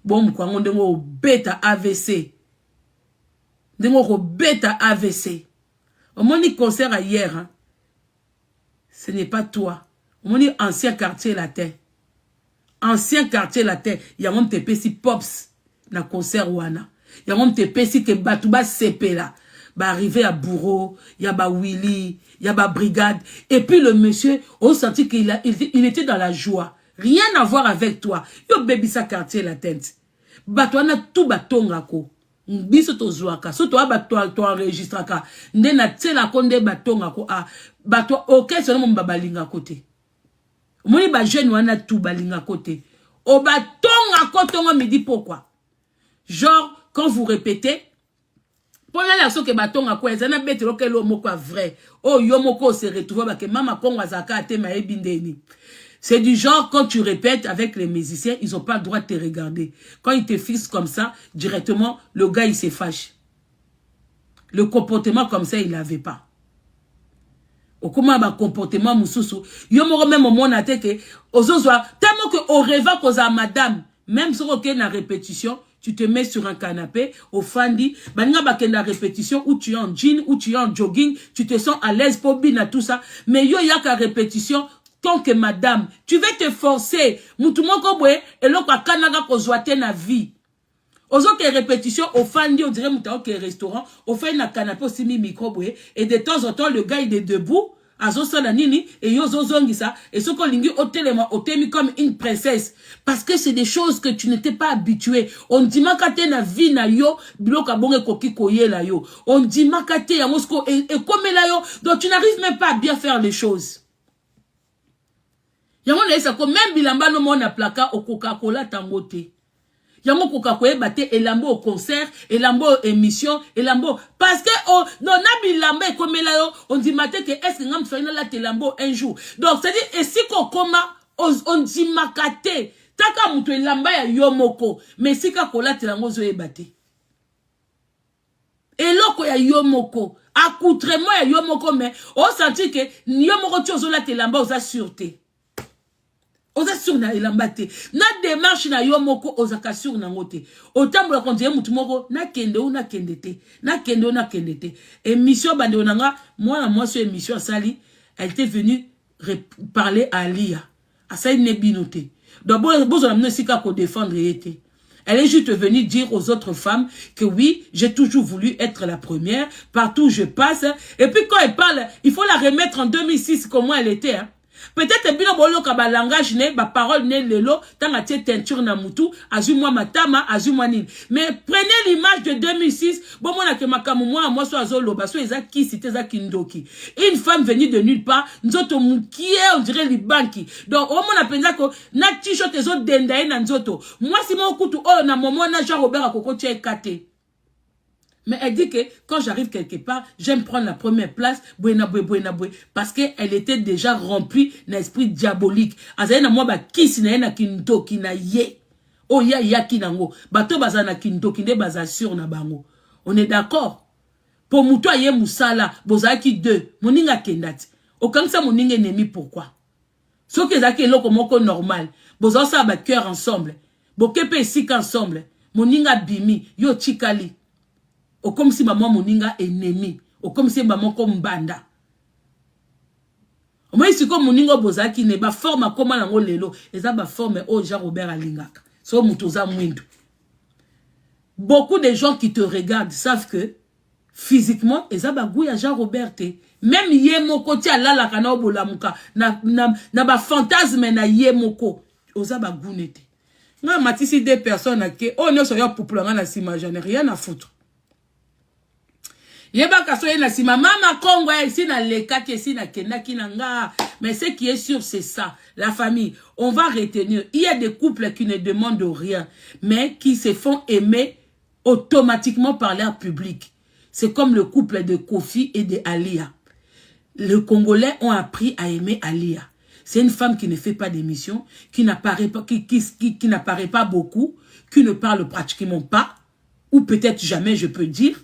Bon quoi on dengo bêta AVC. Dengo bêta AVC. Au moins il concert hier hein. Ce n'est pas toi. Au moins ancien quartier latin. Ancien quartier latin, il y a même te pesi pops na concert wana. Il y a même te pesi que Batouba CP là. Bah arrivé à Bourreau, il y a ba Willy, il y a ba Brigade. Et puis le monsieur, on sentit qu'il était dans la joie. Rien à voir avec toi. Yo baby sa quartier latin. Batouana tout batongako. Biso to zouaka. So to abatwa to enregistraka. Ndena tsela konde batongako. Ah, batwa ok seulement mbabalinga côté. Moni ba jeune wana tout balinga côté. O ba tonga kotonga me dit pourquoi. Genre quand vous répétez pendant la so que batonga quoi ezana betelo ke lo moko vrai. Oh yo moko se retrouver ba ke mama kongo zaka te ma ebindeni. C'est du genre quand tu répètes avec les musiciens, ils ont pas le droit de te regarder. Quand ils te fixent comme ça, directement le gars il se fâche. Le comportement comme ça, il l'avait pas. Comment ba comportement mususu yo moko même mon até que ozozwa tellement que au rêve koza madame même si OK na répétition tu te mets sur un canapé au fandi baninga ba kenda répétition où tu es en jean ou tu es en jogging tu te sens à l'aise pour bien tout ça mais yo ya ka répétition tant que madame tu veux te forcer mutu moko boye eloko akanaga kozwa te na vie Ozo que répétition au fandi on dirait muta que restaurant au fait na canapé aussi mi micro boye et de temps en temps le gars il est debout azosala nini et yo zozongisa et ce qu'on lingi otelema otemi comme une princesse parce que c'est des choses que tu n'étais pas habitué. On dit makate na vie na yo biloka bonge koki koyela yo. On dit makate ya mosko et comme la yo donc tu n'arrives même pas à bien faire les choses. Yango na esa ko même bilamba no mona plaka au Coca-Cola tangote. Yango Coca-Cola bate elambo au concert, elambo émission, elambo parce que oh non na bilamba comme la yo on dit maté que est-ce que ngam faina la telambo un jour. Donc c'est dire et si ko koma on dit makate taka muto elamba ya yomoko mais si ka kola telango zo ebate. Eloko ya yomoko accoutrement ya yomoko mais on senti que yomoko tu ozo la telamba oza sûreté. Oza sur na elambate na démarche na yo moko ozaka sur na ngote otambola kondiye mutu moko na kende ou na kendete na kende ou na kendete émission bande onanga moi sur émission sali elle était venue parler à Alia à ça ne binoté donc bozo na sika ko défendre été elle est juste venue dire aux autres femmes que oui, j'ai toujours voulu être la première partout où je passe et puis quand elle parle il faut la remettre en 2006 comment elle était hein. Peut-être bino bolo ka ba langage ne ba parole ne lelo tanga tie teinture na mutu azu moi matama azu moi nini mais prenez l'image de 2006 bon mona ke makamu moi so azolo ba so ezaki cité za kindoki une femme venue de nulle part nzoto mukie on dirait libanki donc au mona penza ko na t-shirt ezo dendaye na nzoto moi si mo kutu oh na momo na Jean Robert akoko tie kate. Mais elle dit que quand j'arrive quelque part, j'aime prendre la première place, parce qu'elle était déjà remplie d'un esprit diabolique. Azayena moi ba kisi na na kinto kina ye. Oh ya kinango. Bato bazana kinto kinde bazasur na bango. On est d'accord? Pour muto ye musala, bozaki deux, moninga kendati. Okangsa moninga ennemi pourquoi? So que zaki eloko moko normal. Bozosa ba cœur ensemble. Bokepe sik ensemble. Moninga bimi, yo chikali. Ou comme si maman moninga ennemi. Ou comme si maman comme banda. Moi ici comme moninga bozaki ne ba forme comment nango lelo. Eza ba forme o Jean Robert alingaka. So mutoza mwindu. Beaucoup de gens qui te regardent savent que physiquement eza ba gouya Jean Robert te. Même yemoko ti alala kana obolamuka na ba fantasme na yemoko. Oza ba gounete. Nga matisi des personnes qui oh ne so ya populanga na sima j'en ai rien à foutre. Yeba kaso na sima mama Congo ici na leka ici na kenda kinanga mais ce qui est sûr c'est ça la famille on va retenir il y a des couples qui ne demandent rien mais qui se font aimer automatiquement par leur public c'est comme le couple de Kofi et de Alia. Les Congolais ont appris à aimer Alia. C'est une femme qui ne fait pas d'émission, qui n'apparaît pas qui n'apparaît pas beaucoup, qui ne parle pratiquement pas ou peut-être jamais je peux dire.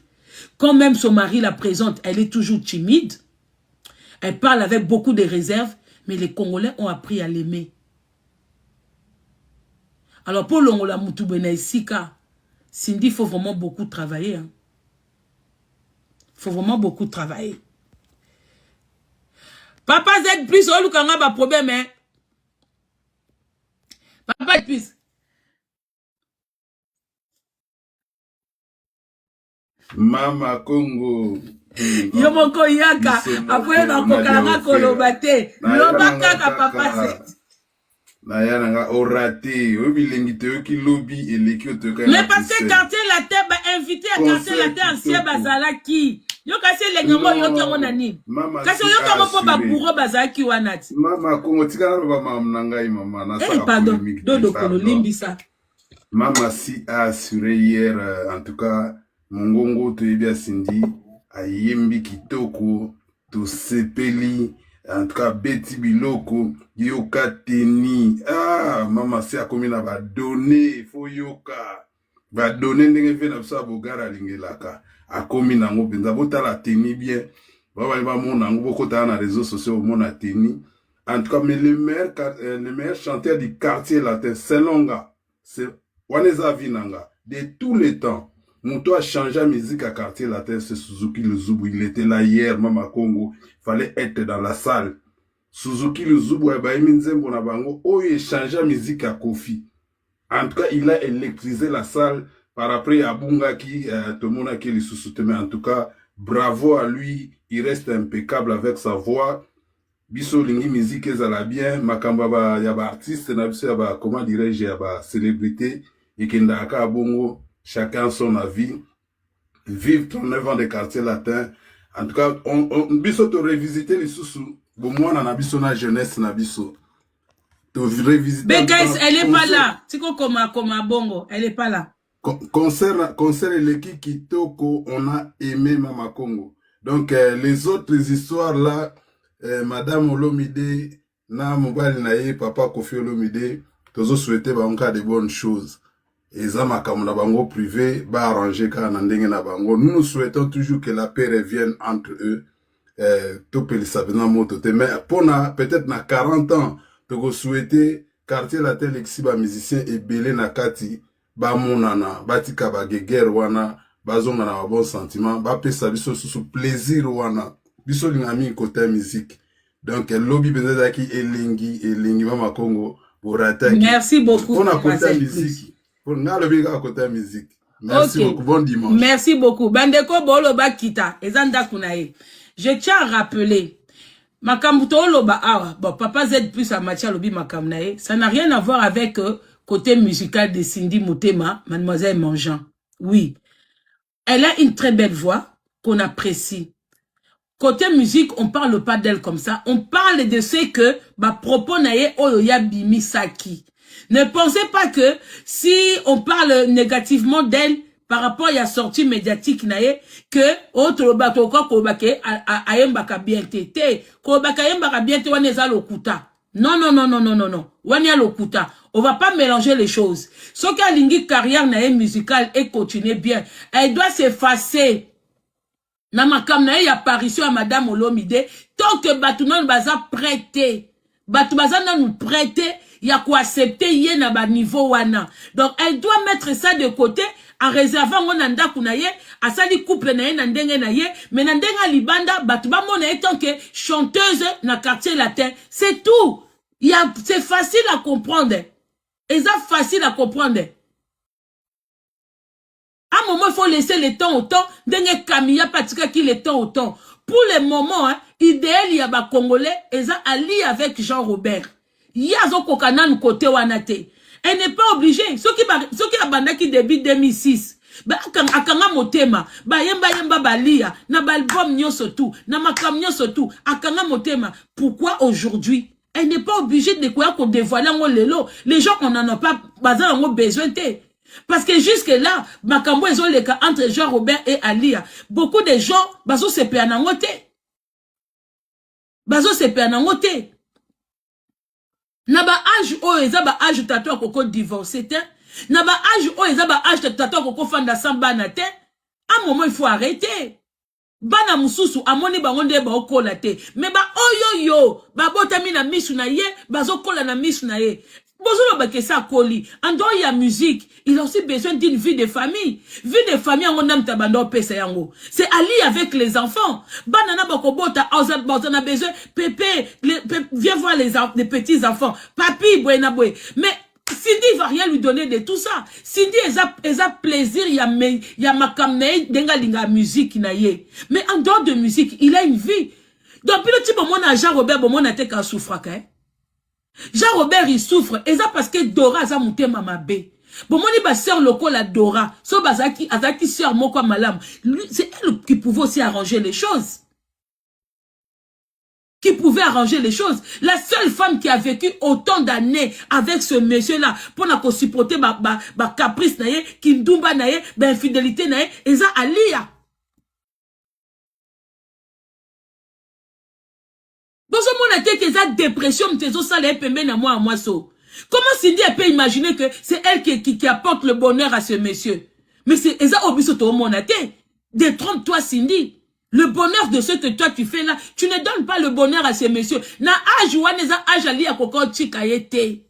Quand même son mari la présente, elle est toujours timide. Elle parle avec beaucoup de réserve, mais les Congolais ont appris à l'aimer. Alors pour l'Ongola Moutoubenaï Sika, Cindy, il faut vraiment beaucoup travailler. Il faut vraiment beaucoup travailler. Papa Z plus, oh l'oukanga ba problème, hein. Papa Z plus. Mama Congo. Yomoko yaka. Après, on a kokalanga kolobate. Lobaka ka papa Z. Nayana orate. Obilengite ki lobby eleki otoka. Mais parce que quartier la terre ba invité à quartier la terre ancien bazalaki. Yo kasi lengomo yo kango nani. Kasi yo kango po ba bourreau bazalaki wanati. Mama Congo tika na ba mama ngai mama na sa. Eh pardon. Dodo kono limbisa. Mama si a assuré hier en tout cas Mongongo to ebia Cindy ayembi kitoko to sepeli en tout cas beti biloko yoka teni mama si akomina ba donner fo yoka ba donner ndenge fe na sa bogara lingelaka akomina ngo penza botala teni bien ba mona ngo bokota na réseaux sociaux mona teni en tout cas mais le meilleur chanteur du quartier latin Selonga c'est Waneza Vinanga de tous les temps. Mouto a changé la musique à quartier latin, c'est Suzuki le Zoubou. Il était là hier, Mama Congo. Il fallait être dans la salle. Suzuki le Zoubou, il a changé la musique à Kofi. En tout cas, il a électrisé la salle par après à Bunga qui, tout le monde a qui le sous-soutenait. En tout cas, bravo à lui. Il reste impeccable avec sa voix. biso lingi musique ezala bien makamba ya ba artiste na biso ya ba comment dirais-je ya ba célébrité ikenda ka bongo chacun son avis vive 39 ans de quartier latin en tout cas on biso to revisiter les sous bomwana na biso na jeunesse na biso to revisiter. Mais guys, elle est pas là. C'est comme bongo, elle est pas là. Concert Eleki Kitoko, on a aimé Mama Congo. Donc les autres histoires là, Madame Olomide, na mobile nae, Papa Kofi Olomide, tous souhaité ba onka de bonnes choses. Et ça makamu na bango privé, ba arranger ka na ndenge na bango. Nous souhaitons toujours que la paix revienne entre eux. Topeli sabena moto te, mais pour na peut-être na 40 ans, to souhaiter quartier la tel exiba musicien et belé na kati. Ba monana batika ba geger wana bazonga na bon sentiment ba pesa biso sous plaisir wana biso lingami côté musique donc lobby benza ki elengi mama Congo pour attaquer. Merci beaucoup on a côté musique pour na lobby ka côté musique. Merci beaucoup, bon dimanche. Merci beaucoup bandeko bolo bakita ezanda kunae. Je tiens à rappeler makambuto loba awa bon papa Z plus à matière lobby makamnae, ça n'a rien à voir avec côté musical de Cindy Motema, Mademoiselle Mangeant. Oui. Elle a une très belle voix qu'on apprécie. Côté musique, on parle pas d'elle comme ça. On parle de ce que ma propos naye oyoya bimi saki. Ne pensez pas que si on parle négativement d'elle par rapport à la sortie médiatique naye que autre bato ko kobake ayembaka bien tété, kobaka ayembaka bien té waneza lokuta. Non. Wania lokuta. On va pas mélanger les choses. Ce qu'a lingi carrière nae musicale et continue bien. Elle doit s'effacer. Na makam nae apparition à Madame Olomide. Tant que Batounan baza prêté. Batou baza nous prêté. Ya quoi accepter yé na ba niveau wana. Donc elle doit mettre ça de côté. En réservant on anda kunaye. Asali couple nae nandenge naye. Mais nandenga libanda. Batou ba mona tant que chanteuse na quartier latin. C'est tout. C'est facile à comprendre. Et ça facile à comprendre. À un moment, il faut laisser le temps au temps. Dengue Camilla Patika qui le temps au temps. Pour le moment, hein, idéal, il y a des Congolais, et ça allie avec Jean-Robert. Il y a un kokanan côté wanate. Elle n'est pas obligée. Ce qui a bandaki début 2006. Ba akanga motema ba yemba balia na balbum nyoso tout na makam nyoso tout akanga motema. Pourquoi aujourd'hui? Elle n'est pas obligée de quoi qu'on dévoile lelo. Les gens on n'en a pas besoin de. Parce que jusque là, makambo ils ont les cas entre Jean-Robert et Alia. Beaucoup de gens bazo se péanangote. Bazo se péanangote. Na ba âge o eza ba âge tato koko divorcé te. Na ba âge o eza ba âge tato koko fanda samba na te. À un moment il faut arrêter. Bana mususu amoni bangonde ba okola te. Mais ba oyoyo ba botami na misu na ye, bazo kola na misu na ye. Bozolo ba kesa koli. En dehors il y a musique, il a aussi besoin d'une vie de famille. Vie de famille en ondam tabando pesa yango. C'est Ali avec les enfants. Banana bakobota on a besoin pépé, viens voir les petits enfants. Papi boenabwe. Mais Cindy va rien lui donner de tout ça. Cindy eza plaisir ya makamne denga linga musique na ye. Mais en dehors de musique, il a une vie. Donc le type mon Jean-Robert bon a été qu'à souffrir hein. Jean-Robert il souffre et ça parce que Dora za mutema mabe. Bon moni ba sœur loko la Dora, so bazaki azaki sœur moko malam. Lui c'est elle qui pouvait aussi arranger les choses. Qui pouvait arranger les choses. La seule femme qui a vécu autant d'années avec ce monsieur-là, pour n'a supporter ba caprice naye, kindumba naye, ba infidélité naye, et ça Alia. Bon, ce monde a été que ça dépression, m'tezo ça les pembe na moi so. Comment Cindy peut imaginer que c'est elle qui apporte le bonheur à ce monsieur? Mais c'est ça obiso to mon até. Détrompe-toi Cindy. Le bonheur de ce que toi tu fais là, tu ne donnes pas le bonheur à ces messieurs. Na âge waneza âge ali ya koko chikayete.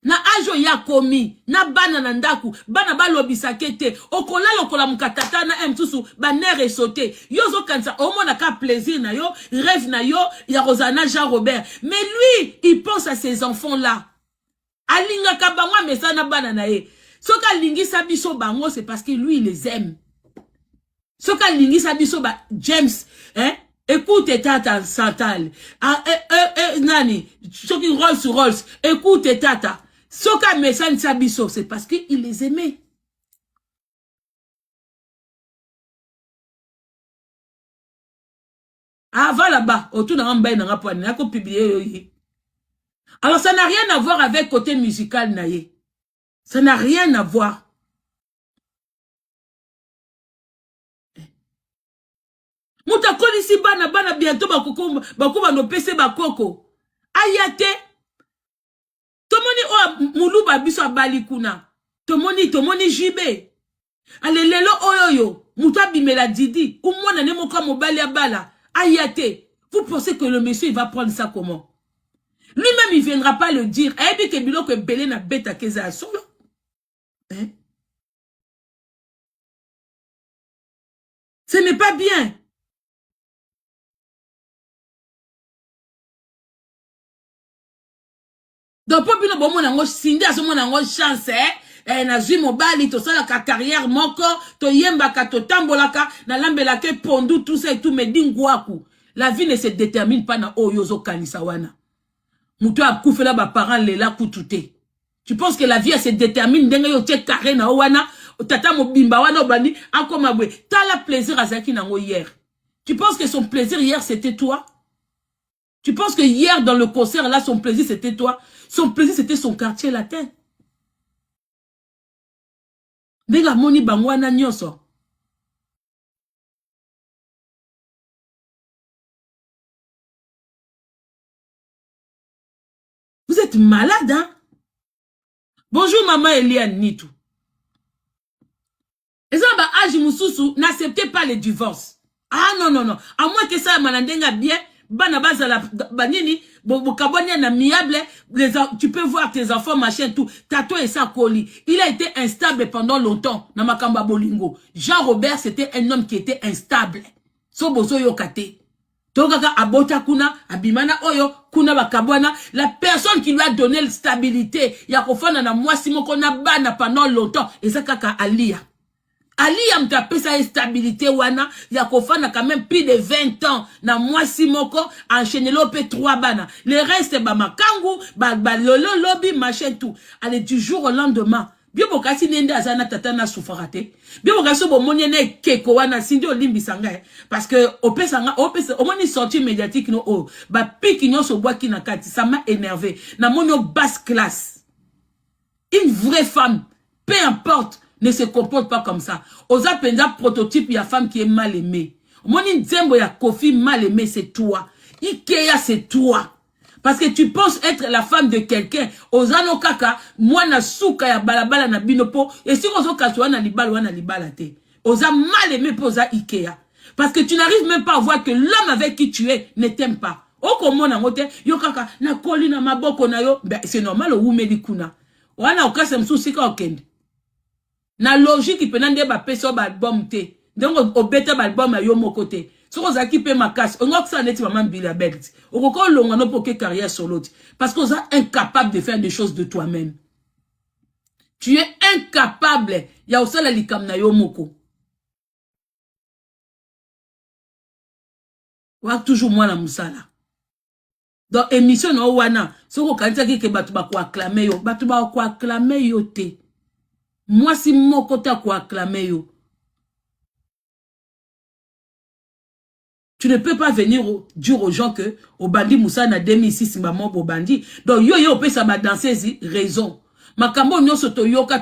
Na âge ya komi, na bana nandaku, bana ba lobisakete, okola lokola mukatata na mtusu, ba nere sauté. Yozo kansa, au moins ka plaisir na yo, rêve na yo, ya Rosanna Jean-Robert. Mais lui, il pense à ses enfants là. Alinga kabangwa mesa na bana na ye. Soka lingi sabiso bango, c'est parce que lui il les aime. Soka lingi sabiso ba James, hein, Écoute tata Santal. Nani, ceux qui rollent sur Rolls. Écoute tata. Soka Messan Sabiso, c'est parce qu'il les aimait. Avant là-bas, autour d'un bain, d'un rapport, n'a qu'à publier. Alors ça n'a rien à voir avec côté musical, naïe. Ça n'a rien à voir. Mouta kolisi bana bientôt bakuma no pese bakoko. Ayate. Tomoni o muluba biso abali kuna. Tomoni jibe. Ale lelo oyoyo. Mouta bimela didi. Ou mwana ne moka mobali abala. Ayate. Vous pensez que le monsieur il va prendre ça comment? Lui-même il viendra pas le dire. Ebi ke biloko belé na beta keza solo. Hein? Ce n'est pas bien. Donc, pour bino bon mon sindi à ce mon chance na zui mobali to sala ka carrière moko to yembaka to tambolaka na lambelaka pondu tout ça et tout medingwaku. La vie ne se détermine pas na oyozo kanisa wana. Muto a koufela ba parents lela kutute. Tu penses que la vie elle se détermine denga yo tie carré na wana tata mobimba wana obani akoma bwe tala plaisir azaki nango hier. Tu penses que son plaisir hier c'était toi? Tu penses que hier dans le concert là son plaisir c'était toi? Son plaisir c'était son quartier latin. Denga moni bangwana nyoso. Vous êtes malade, hein? Bonjour, maman Eliane Nitou. Et ça, bah, âge Moussoussou, n'acceptez pas les divorces. Ah, non. À moins que ça, manandenga bien, banabaza la banini, bokabonia na miable, tu peux voir tes enfants, machin, tout. Tato et ça, Koli. Il a été instable pendant longtemps, na makamba bolingo. Jean-Robert, c'était un homme qui était instable. So bozo yokate. Tokaka abota kuna, abimana oyo, kuna bakabwana. La personne qui lui a donné la stabilité, yakofana na mwasi moko na bana pendant longtemps. Et ça kaka Alia. Alia mtapé sa stabilité wana, yakofana quand même plus de 20 ans. Na mwasi moko, enchaîné l'opé 3 bana. Le reste, ba makangu, ba lolo lobby, machin tout. Allez, du jour au lendemain. Bien bokasi nende azana tata na soufarate. Bien bokasi bo moniene keko wana sindi olimbi sanga parce que opesanga au moni sortie médiatique no o ba piki nyoso boaki na kati ça m'a énervé. Na monio basse classe. Une vraie femme, peu importe, ne se comporte pas comme ça. Oza penza prototype ya femme qui est mal aimée. Moni nzembo ya Kofi mal aimée c'est toi. Ikea c'est toi. Parce que tu penses être la femme de quelqu'un. Ozano kaka, moi na souka ya balabala na binopo. Et si ozo kachwa na libala te. Oza mal aimé pour oza Ikea. Parce que tu n'arrives même pas à voir que l'homme avec qui tu es ne t'aime pas. Oko mona ngote, yo kaka, na koli na maboko na yo. Ben, c'est normal, ou medi kuna. Wana okase msusika okende. Na logique, il peut n'en ba peso ba album te. Donc, obeta ba album a yo mokote. Si vous avez pe ma casse, on a que ça n'est maman Bila Belt. On a encore l'on a pour que carrière sur l'autre. Parce qu'on est incapable de faire des choses de toi-même. Tu es incapable. Il y a aussi la likam na yo moko. On a toujours moi la moussala. Dans émission no wana, si vous avez que batu ba ko acclamer yo, batu ba ko acclamer yo te. Moi si moko ta ko acclamer yo. Tu ne peux pas venir dire aux gens que au bandi Moussa na 2006 maman au bandi. Donc yo peut ça va danser raison. Makambo nyoso toyoka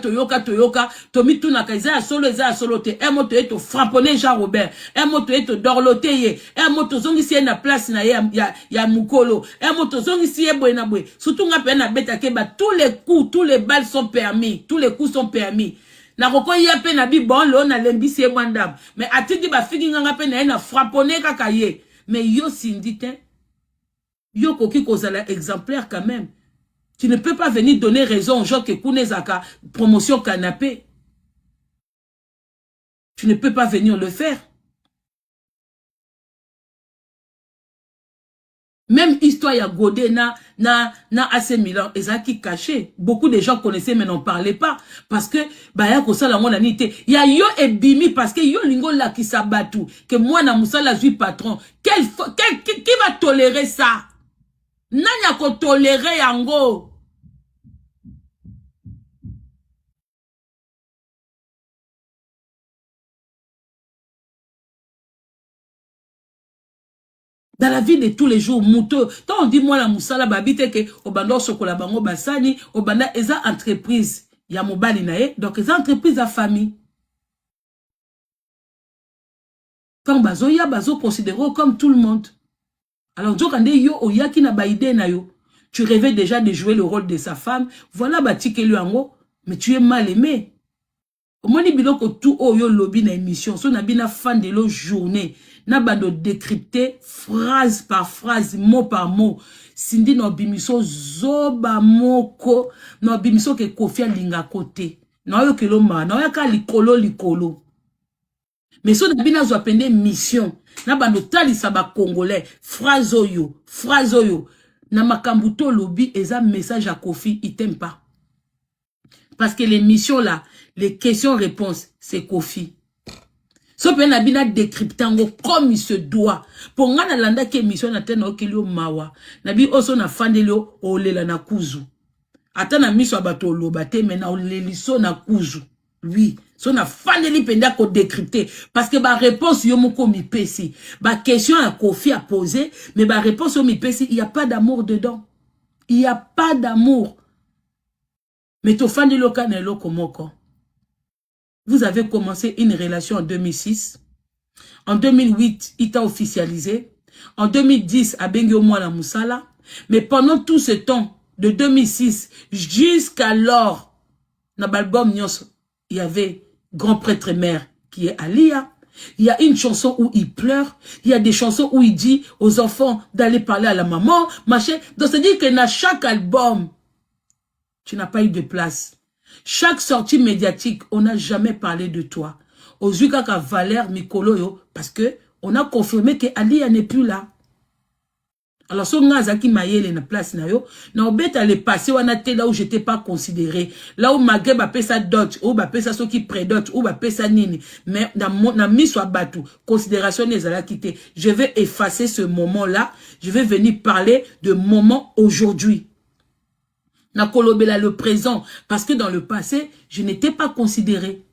tomi tuna kaisa solo te un moto eto frapponner Jean Robert un moto eto dorloter ye un moto zongi si na place na ya mukolo un moto zongi si boy na boy surtout nga pe na beta ke ba tous les coups tous les balles sont permis tous les coups sont permis. Na koko ya pe na bi bon lo na lembisi e mwandam mais atidi ba figi nga pe na frapponner kaka ye mais yo sindite yo koki kozala exemplaire quand même. Tu ne peux pas venir donner raison aux gens que Kounezaka promotion canapé. Tu ne peux pas venir le faire. Même histoire ya Godé na AC Milan, ezaki caché. Beaucoup de gens connaissaient mais n'en parlaient pas. Parce que, ya kosala mona nite. Ya yo e bimi parce que yo lingo la ki sabatu. Que moi na musala zui patron. Qui va tolérer ça? Nanya ko tolérer yango. Dans la vie de tous les jours, mouto. Quand on dit moi la musala babite ke obando sokola bango basani, obanda eza entreprise ya mobali nae, donc eza entreprise à famille. Quand bazo ya bazo considéré comme tout le monde. Alors quand yo oyaki na baide na yo, tu rêvais déjà de jouer le rôle de sa femme, voilà batike lui ango, mais tu es mal aimé. Omoni biloko tout oyo lobby na émission, so na bina fan de lo journée. Na bando décrypter phrase par phrase, mot par mot. Sindi no bimiso zoba moko, no bimiso ke Kofi linga côté. No yo ke loma, no ya ka likolo. Mais so na bina zo apende mission. Na bando tali saba congolais, phrase oyo. Na makambuto lobby eza message à Kofi, il t'aime pas. Parce que les missions là, les questions-réponses, c'est Kofi. So pe na bina décryptango comme il se doit. Pour nga na landa ke mission na tena okelio mawa. Na bi oso na fandelio olela na kuzu. Ata na miso abato lobate mais na oleliso na kuzu. Oui, so na fandeli penda ko décrypter parce que ba réponse yo moko mi pesi. Ba question à Kofi a posé, mais ba réponse yo mi pesi, il y a pas d'amour dedans. Il y a pas d'amour. Mais to fandelo kanelo komoko. Vous avez commencé une relation en 2006. En 2008, il t'a officialisé. En 2010, à Bengio Mouala Moussala. Mais pendant tout ce temps, de 2006 jusqu'alors, dans l'album Nyos, il y avait Grand Prêtre Mère qui est Alia. Il y a une chanson où il pleure. Il y a des chansons où il dit aux enfants d'aller parler à la maman. Machin. Donc, c'est-à-dire que dans chaque album, tu n'as pas eu de place. Chaque sortie médiatique, on n'a jamais parlé de toi. Ozuka ka Valère Mikolo, parce que on a confirmé que Alia n'est plus là. Alors, si on a Zaki Mayele na place na yo, na obet aller passer, on a été là où j'étais pas considéré. Là où Magé va payer sa dot, ou va payer sa qui prédote, ou va payer sa nini. Mais na mis soit batou, considération n'est à la quitter. Je vais effacer ce moment-là. Je vais venir parler de moment aujourd'hui. Na kolobela le présent, parce que dans le passé, je n'étais pas considéré.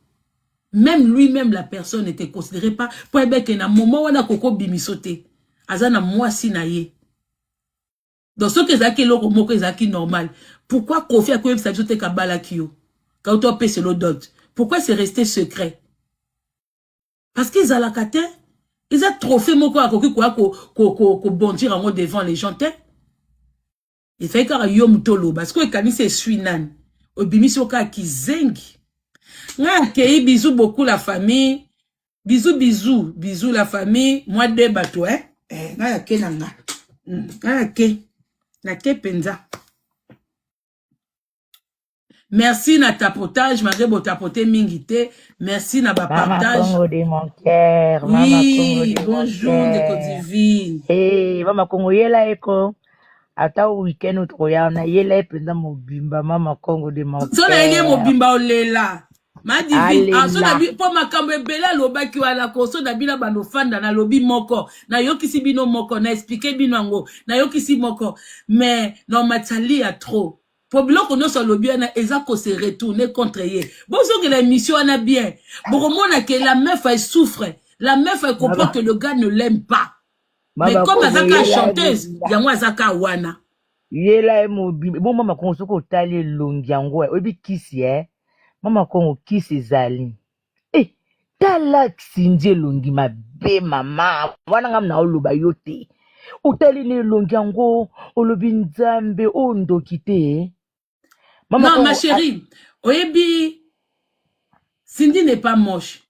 Même lui-même, la personne n'était considérée pas. Pour que na moment où on a koko bimisote, azana moi sinaye. Dans ce que zaki loko moko zaki normal. Pourquoi Kofi a koyeb sa jote kabala kiyo? Quand on paie le dot. Pourquoi c'est resté secret? Parce qu'ils ont la kate, ils ont trophée moko a koki quoi ko bondir en mode devant les gens. Il fait qu'il y a un parce que quand c'est suinan, au bimisoka qui zengi. Nga kei bisous beaucoup la famille. Bisous la famille. Moi deux bateaux, hein. Nga ke nanga. Nga ke. Na ke penza. Merci na tapotage, malgré bon tapoter mingité. Merci na ba partage. Maman Congo de mon cœur. Oui, bonjour de Divine. Hey, Maman Congo yela eko. Ata week-end utroya na yela ependa mobimba Mama Congo de mon cœur. So na yele mobimba olela. Ma divine, so na bi po makambe bela lobaki wala ko so na bila bano fanda na lobi moko. Na yokisi bino moko na expliquer bino ngo. Na yokisi moko. Mais non matali a trop. Pour biloko no so lobi na eza ko se retourner contre ye. Bon so que l'émission na bien. Bon mona que la meuf elle souffre. La meuf elle comprend que le gars ne l'aime pas. Mais comme Azaka chanteuse, yango Azaka wana. Yela mobimba. Bon Mama Congo soko tali longiango. Obi kisi Mama Congo kisi zali. Eh, tala sinje longi mabe mama. Wana ngam na oloba yote. Utali ni longiango, olobi nzambe ondo kite. Mama non, Congo, ma chérie, oyebi Cindy n'est pas moche.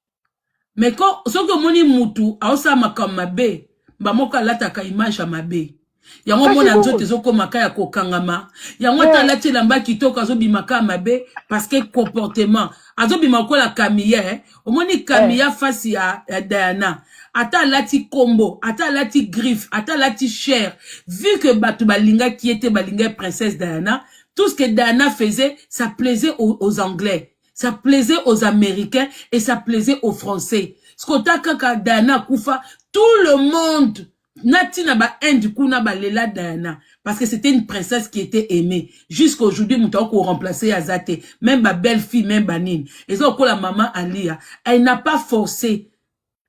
Mais quand ce que moni mutu aosa makam mabe, ba moka lataka image à mabe. Yango mona nzote zoko makaya ko kangama. Yango talati lamba kitoko azo bimaka mabe parce que comportement. Azo bimako la Camilla, omoni Camilla face à Diana. ata lati combo, ata lati griffe, ata lati chair, vu que batu balinga qui était balinga princesse Diana, tout ce que Diana faisait, ça plaisait aux Anglais, ça plaisait aux Américains et ça plaisait aux Français. Ce que kaka Diana Koufa, tout le monde, natina ba Inde kuna ba lela Diana, parce que c'était une princesse qui était aimée. Jusqu'à aujourd'hui, mouton qu'on remplaçait Azate, même ma belle-fille, même Banine. Et ça, la maman Alia, elle n'a pas forcé.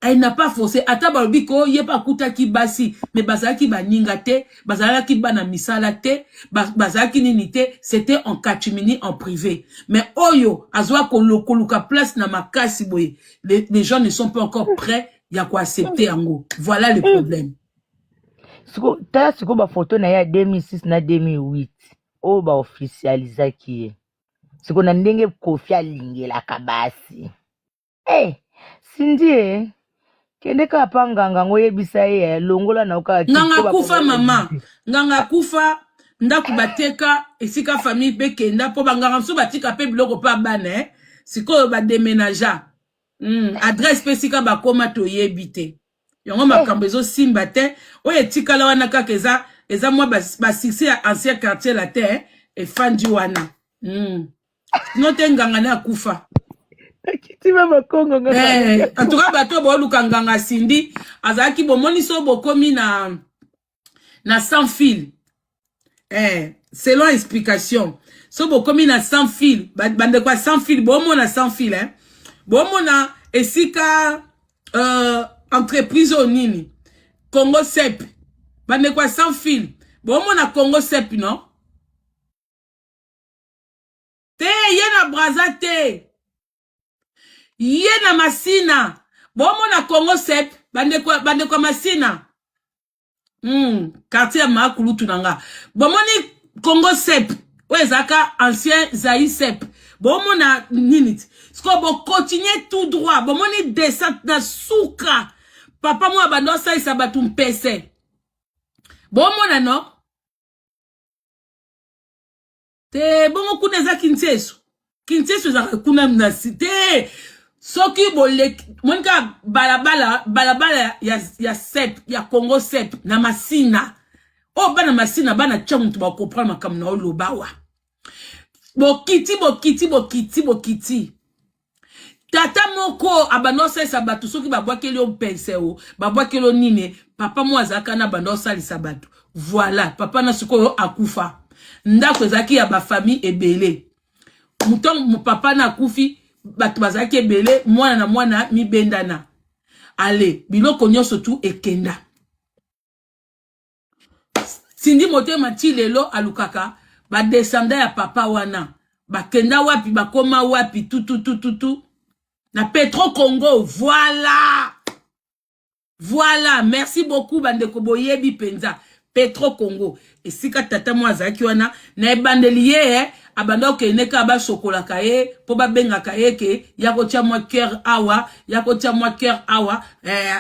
Elle n'a pas forcé. Ata balbiko, yé pas kuta ki basi, mais bazaki ba ningate, bazaki ba na misalate, bazaki ninite, c'était en kachimini en privé. Mais oyo, azwa koluka place na makasi boye. Les gens ne sont pas encore prêts, y a quoi accepter en gros. Voilà le problème. T'as ce que photo na ya 2006 na 2008. Oh ba officialisa qui. Ce qu'on a ndenge Kofi alinge la kabasi. Eh, Cindy kende ka panganga ngoyebisa ye longola na uka nganga kufa mama nganga kufa ndaku bateka esika famille bekenda po banganga mso batika pe biloko pa bana siko ba déménager adresse pesika bakoma to yebite yongo makambo ezo simba te oye tikala wana kaka eza mwa ba succès ya ancien quartier la terre et fandi wana note nganga na kufa. En tout cas, bato bo luka nganga Cindy azaki bomoni so bokomi na sans fil. Selon explication. So bokomi na sans fil, bande kwa sans fil, bomo na sans fil bomo na esika entreprise onini. Congo Sep. Bande kwa sans fil. Bomo na Congo Sep non? Te yena braza te. Yena masina. Bomo na Congo Sep. Bande kwa masina. Quartier Makulu tunanga. Bomo ni Congo Sep. Wezaka ancien Zaï Sep. Bomo na ninit. Sko bo continue tout droit. Bomo ni descente na souka. Papa mwa bando sa isa batum pese. Bomo na no. Te bomo kuneza kintesu. Kintesu za kuna mnasite. Soki bolek monka balabala ya Sep ya Congo Sep na masina. Oh bana masina bana chamu tu ba comprendre makam na olobawa. Bokiti. Tata moko abanosa sabatu soki babwakeli o pense o babwakeli nine papa mo azaka na banosa li sabatu. Voilà, papa na sikoyo akufa. Ndako ezaki ya ba famille ebele. Muton papa na kufi batu bazaki ebele mwana na mwana mi bendana. Ale, biloko nyonso tu ekenda. Cindy Motema ti lelo alukaka ba descenda ya papa wana. Ba kenda wapi ba koma wapi tout. Na Petro Congo, voilà. Voilà, merci beaucoup bandeko boyebi penza. Petro Congo. Et si ka tata mo azaki wana na ebandeliye abanda okeneka ba chocolat kaye po ba benga kaye ke yako tia mwa cœur awa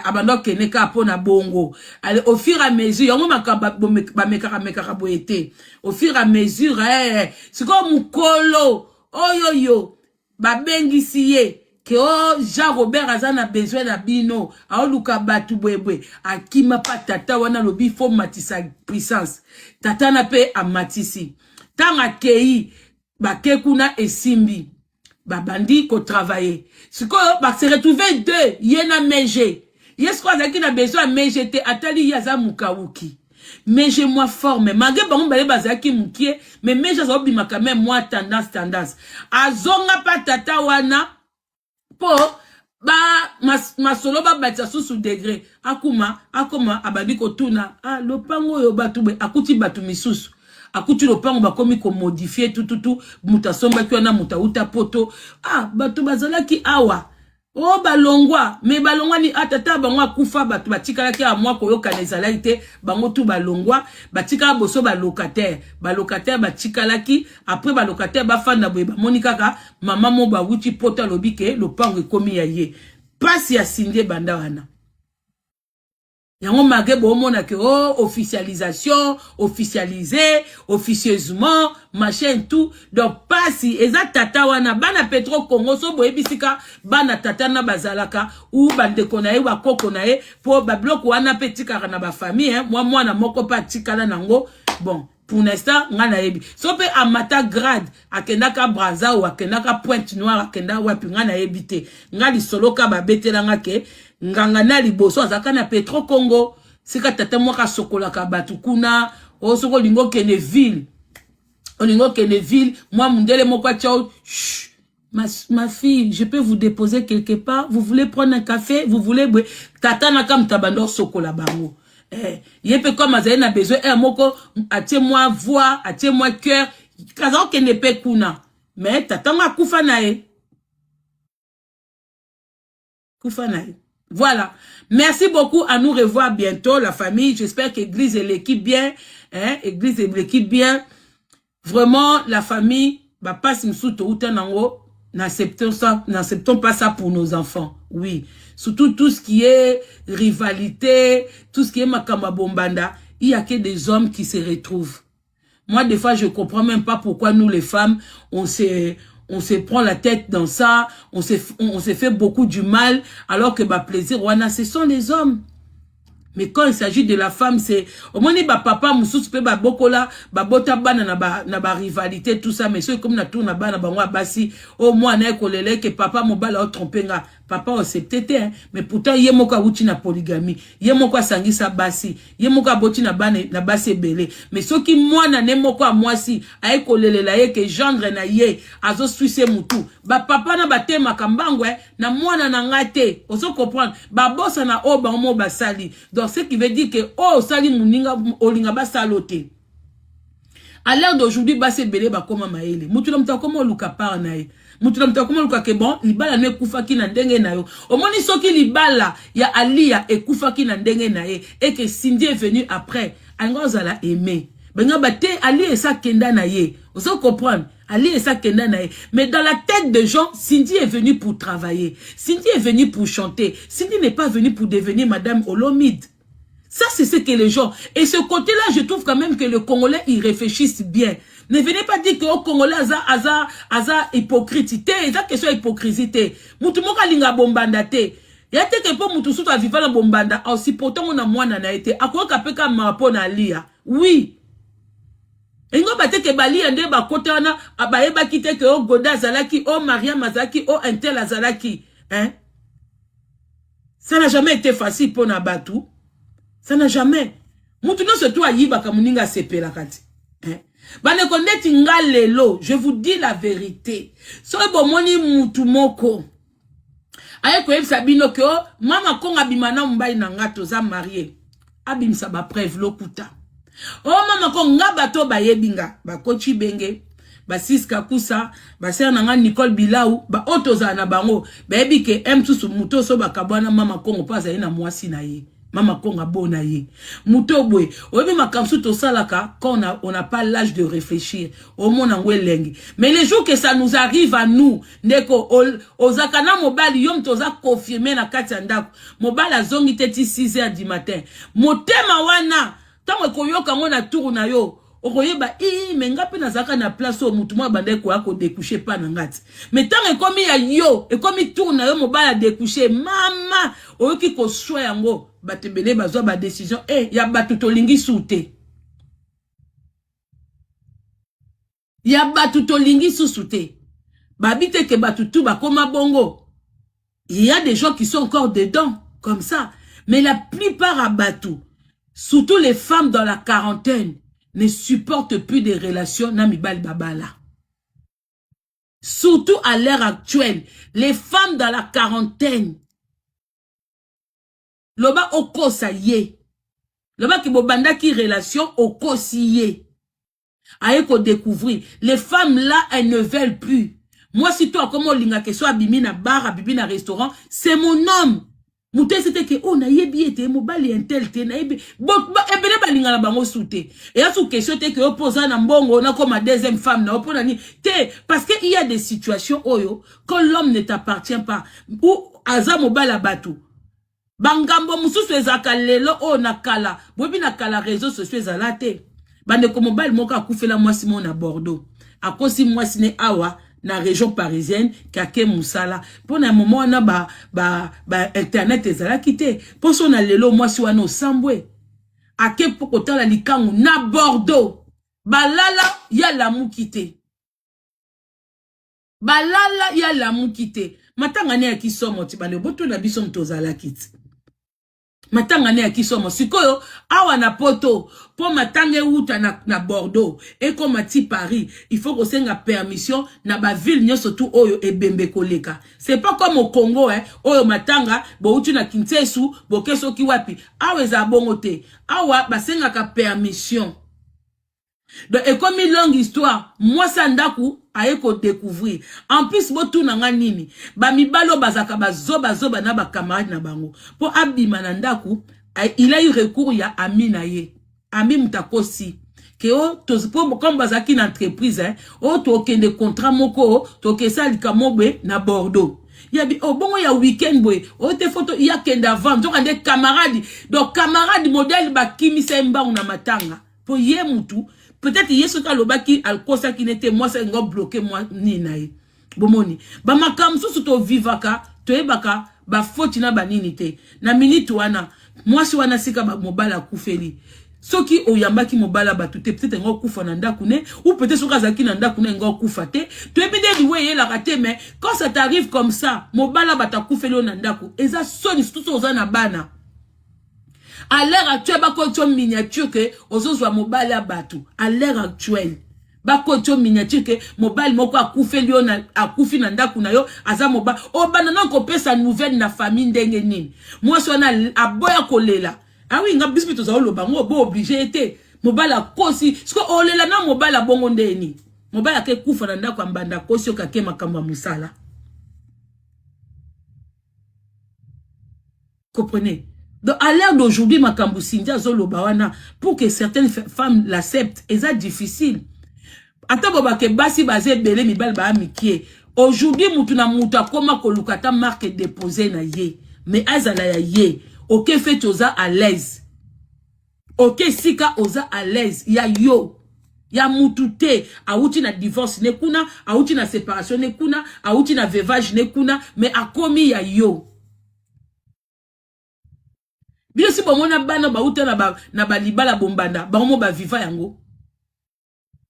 abanda okeneka po na bongo. Allez, au fur et à mesure yongo makaba ba mekaka boete. Au fur et à mesure siko mukolo oyoyo ba bengisi ye que Jean Robert azana besoin na bino aoluka batu bwebwe akima pa tata wana lobi fo matisa puissance tata na pe amatisi tanga kei bakekuna esimbi babandi ko travailler siko ba se retrouver deux yena meje yesko azaki na besoin meje te atali yaza mukawuki meje moi forme mage bango bale bazaki mukie mais meje zo bimaka même moi tendance azonga pa tata wana po ba masolo ba batia sous degré akuma abadi ko tuna lopango yo batu be akuti batu misusu akuti lopango ba komi ko modifier tout mutasomba kiona mutauta poto batu bazalaki awa balongwa me balongwa ni atata bango akufa batu batikala ki amwa koyoka nezalaite bango tu balongwa batika boso balocataire batikala ki après balocataire bafanda boye bamoni kaka mama mo ba wuti poto lobike lopango ekomi ya ye pasi ya Cindy banda wana Yango magé bomona que oh officialisation, officialisé, officieusement, machin tout. Donc pas si eza tata wana bana Petro Congo so boyebisika bana tata na bazalaka ou bandeko na ye wa koko na ye po ba bloc wana petika na ba famille hein moi na moko pa tikala nango. Bon pour l'instant ngana yebi. So pe amata grade akendaka Braza ou akendaka Pointe Noire akenda wapi ngana yebite. Ngali solo ka ba betelanga ke nganga na liboso azaka na Petro Congo sika tata mwaka sokola ka batukuna o soko lingo kene ville olingo kene ville moi mundele moko chao ma fille je peux vous déposer quelque part vous voulez prendre un café vous voulez tata na kam tabando sokola bango yepe comme azali na besoin moko atie moi voix atie moi cœur kaza kene pe kuna mais tata nga kufa nae Voilà. Merci beaucoup. À nous revoir bientôt, la famille. J'espère qu'Église et l'équipe bien. Hein? Église et l'équipe bien. Vraiment, la famille, bah, passe une soute ou tenango. N'acceptons pas ça pour nos enfants. Oui. Surtout tout ce qui est rivalité, tout ce qui est makamba bombanda. Il y a que des hommes qui se retrouvent. Moi, des fois, je comprends même pas pourquoi nous, les femmes, on se prend la tête dans ça, on s'est fait beaucoup du mal, alors que bah plaisir, wana, ce sont les hommes. Mais quand il s'agit de la femme, c'est au moins ba papa mususu pe ba bokola ba bota bana na ba rivalité tout ça mais c'est comme na tourna bana ba moi basi au moins na kolele que papa mobala o trompenga papa o septete hein mais pourtant ye moka wuti na polygamie ye moka sangisa basi ye moka boti na bana na basi belé mais ceux qui moi na ne moka moi si ay kolele la ye que gendre na ye azo suisse mutu ba papa na batema kambangwe na mwana na ngate oso comprendre ba bossa na o ba mo basali donc ce qui veut dire que oh sali muninga olinga basalote à l'heure d'aujourd'hui basi belé ba koma maele mutu na mta koma luka par na ye mutu na mta koma luka ke bon libala ne kufaki na ndenge na yo omoni soki libala ya Alia ekufaki na ndenge na ye et que Cindy est venu après angozala aimé benga bate Ali et ça kenda na ye oso comprendre Ali et ça kenda na ye mais dans la tête de gens Cindy est venue pour travailler Cindy est venue pour chanter Cindy n'est pas venue pour devenir Madame Olomide. Ça, c'est ce que les gens... Et ce côté-là, je trouve quand même que les Congolais, ils réfléchissent bien. Ne venez pas dire que les Congolais, aza hypocrité. C'est une question d'hypocrisie. Moutumoka linga bombandate. Y'a te que pour moutusuto a vivre la bombanda. Aussi, pourtant, on a moins na été. A quoi kapeka mapo na lia? Oui. Et nous, bate que bali ande ba kote wana, abaye ba kite que o Goda Zalaki, o Maria Mazaki, o Intel Azalaki. Hein? Ça n'a jamais été facile pour Nabatu. Ça n'a jamais. Moutuno se toi yiba kamuninga sepe la kati. Bane kondeti ngalelo, je vous dis la vérité. So bomoni mutumoko. Aye ko sabino ke o mama konga bimana mbai na ngato za marié. Abimsa ba preuve lokuta. O mama konga bato ba yebinga, ba kochi benge, ba siska kusa, ba ser nanga Nicole Bilau, ba otoza na bango. Ba yebi ke mtusu muto so ba kabwana mama kongo paza ina mwasi na ye. Mama konga bona ye. Mutobwe. Oyebi makamsu to salaka quand on n'a pas l'âge de réfléchir. Au monde en lengi. Mais les jours que ça nous arrive à nous, ndeko ozakana mobali yom toza confirmer na kati ya ndako. Mobali azongi teti 6h du matin. Motema wana tango koyoka ngona tour na yo. Okoyeba mengapi nazaka na place o mutuma bande ko ako découcher pa na ngati. Mais tant ekomi ya yo, ekomi tour na yo mobala découcher mama oyoki ko swa yango batebele bazwa ba décision ya batu tolingi soute. Ya batu tolingi soute. Babite ke batu tu ba koma bongo. Il y a des gens qui sont encore dedans comme ça, mais la plupart à batu, surtout les femmes dans la quarantaine ne supportent plus des relations namibal babala. Surtout à l'heure actuelle, les femmes dans la quarantaine, loba oko sa ye, loba ki bobanda ki relation oko si ye, aye ko découvrir, les femmes là, elles ne veulent plus. Moi, si toi, comme on linga que soit abimi na bar, abimi na restaurant, c'est mon homme. Mouté c'était que oh na yebi ete mobali intel te na yebi ebele balinga na bango souté et à sous question te que opposant na mbongo na comme ma deuxième femme na opona ni te parce que il y a des situations oyo quand l'homme ne t'appartient pas ou aza mobala batu Bangambo mususu ezaka lelo o nakala. Bobi nakala réseaux sociaux ezalate. Bande ko mobile moka akufela mwasi mo na Bordeaux. Akosi mwasi ne awa na région parisienne kake musala. Pour na moment wana ba internet ezala kite. Pour son na lelo mwasi wana osambwe. Ake poko tala likangu na Bordeaux. Balala ya la mukite. Balala ya la mukite. Matanga ne akisomo ti bale boto na biso mtozala kiti. Matanga ne akisomo sikoyo awa na poto po matanga uta na Bordeaux et comme ti Paris il faut que senga permission na ba ville nyoso tout oyo ebembe koleka. C'est pas comme au Congo oyo matanga bo utu na Kintesu bo keso ki wapi awa eza bongo te awa basenga ka permission. Donc, et comme une longue histoire, moi sandaku aye ko découvrir. En plus, botu nanga nini. Ba mibalo bazaka zoba na ba camarade na bango. Po abima nandaku, il a eu recours ya ami na ye. Ami mutakosi. Ke o to comme bazaki na entreprise o to kende contrat moko to kesa likamobe na Bordeaux. Yabi o bongo ya weekend boy o te photo ya kende avant donc des camarades. Donc camarade modèle ba kimisa mbangu na matanga. Po ye mutu peut-être yeso ka lobaki alkosa ki n'était moi ça ngo bloqué moi ni nae bomoni ba makam susu to vivaka to ebaka ba foti na banini te na minute wana moi si wana sika ba mobala kufeli soki oyambaki mobala batu te peut-être ngo kufa na ndakune ou peut-être soka zaki na ndakune ngo kufa te to ebide diwe la raté mais quand ça t'arrive comme ça mobala bata kufeli na ndaku eza soni tout oza na bana. À l'heure actuelle, bakoto miniature que ozozwa mobile ya batu. À l'heure actuelle, bakoto miniature que mobile moko akufe lio na akufi na ndaku na yo aza mobile. O banana ko pesa nouvelle na famille ndenge nini. Moi so na aboya kolela. Ah oui, nga biscuit to lo bango bo obligé été. Mobile akosi, sko olela na mobile bongo ndeni. Mobile ake kufa na ndaku ambanda kosi okake makambo musala. Comprenez? Donc, à l'heure d'aujourd'hui, Makambu Sindia Zolo Bawana, pour que certaines femmes l'acceptent, c'est difficile. Attends, que basi basé belé mi bal ba mikie. Aujourd'hui, mutuna muta koma kolukata marque déposée na ye. Mais azala ya ye. Ok, fait oza à l'aise. Ok, sika oza à l'aise. Ya yo. Ya mutute. Aouti na divorce ne kuna. Aouti na séparation ne kuna. Aouti na veuvage ne kuna. Mais a komi ya yo. Bien si bon mona bana ba uta na ba libala bombanda ba mo ba viva yango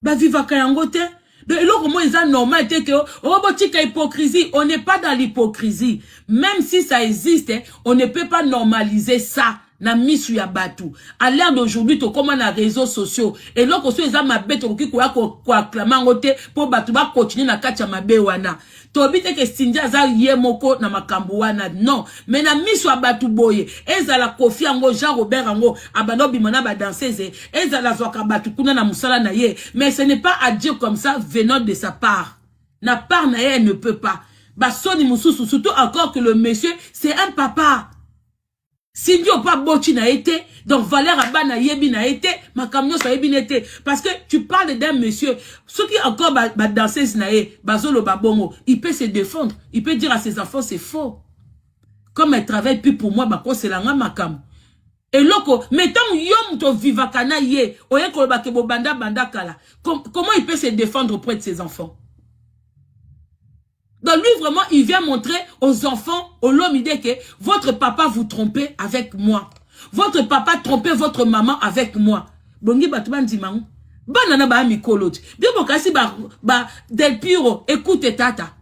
ba viva ka yango te de eloko mo eza normal te que o botika hypocrisie on n'est pas dans l'hypocrisie même si ça existe on ne peut pas normaliser ça na misu ya batu à l'ère d'aujourd'hui to comment na réseaux sociaux et loko so eza mabe to ki ko acclamer ngote pour batu ba continuer na kacha mabe wana to bite ke Sindia za ye moko na makambu wana non mais na misu ya batu boye ezala Kofi ngo Jean Robert ngo abano bimona ba danseuse ezala zoka batu kuna na musala na ye mais ce n'est pas à dire comme ça venant de sa part na part na ye ne peut pas ba soni mususu surtout encore que le monsieur c'est un papa. Si Dieu pas boti na été, donc Valère Abana yebi na été, ma camion ça yebi n'était. Parce que tu parles d'un monsieur, ce qui encore ba danseuse na ye, bazolo babongo, il peut se défendre, il peut dire à ses enfants c'est faux. Comme elle travaille plus pour moi, bako c'est la makam. Et loko, mettons yom to vivakana ye, oye ko ba ke banda banda kala. Comment il peut se défendre auprès de ses enfants? Donc lui vraiment il vient montrer aux enfants au l'homme idée que votre papa vous trompez avec moi. Votre papa trompait votre maman avec moi. Bongi batuban dimango. Banana ba mikolo. Bien bokasi ba Del Piro écoute tata.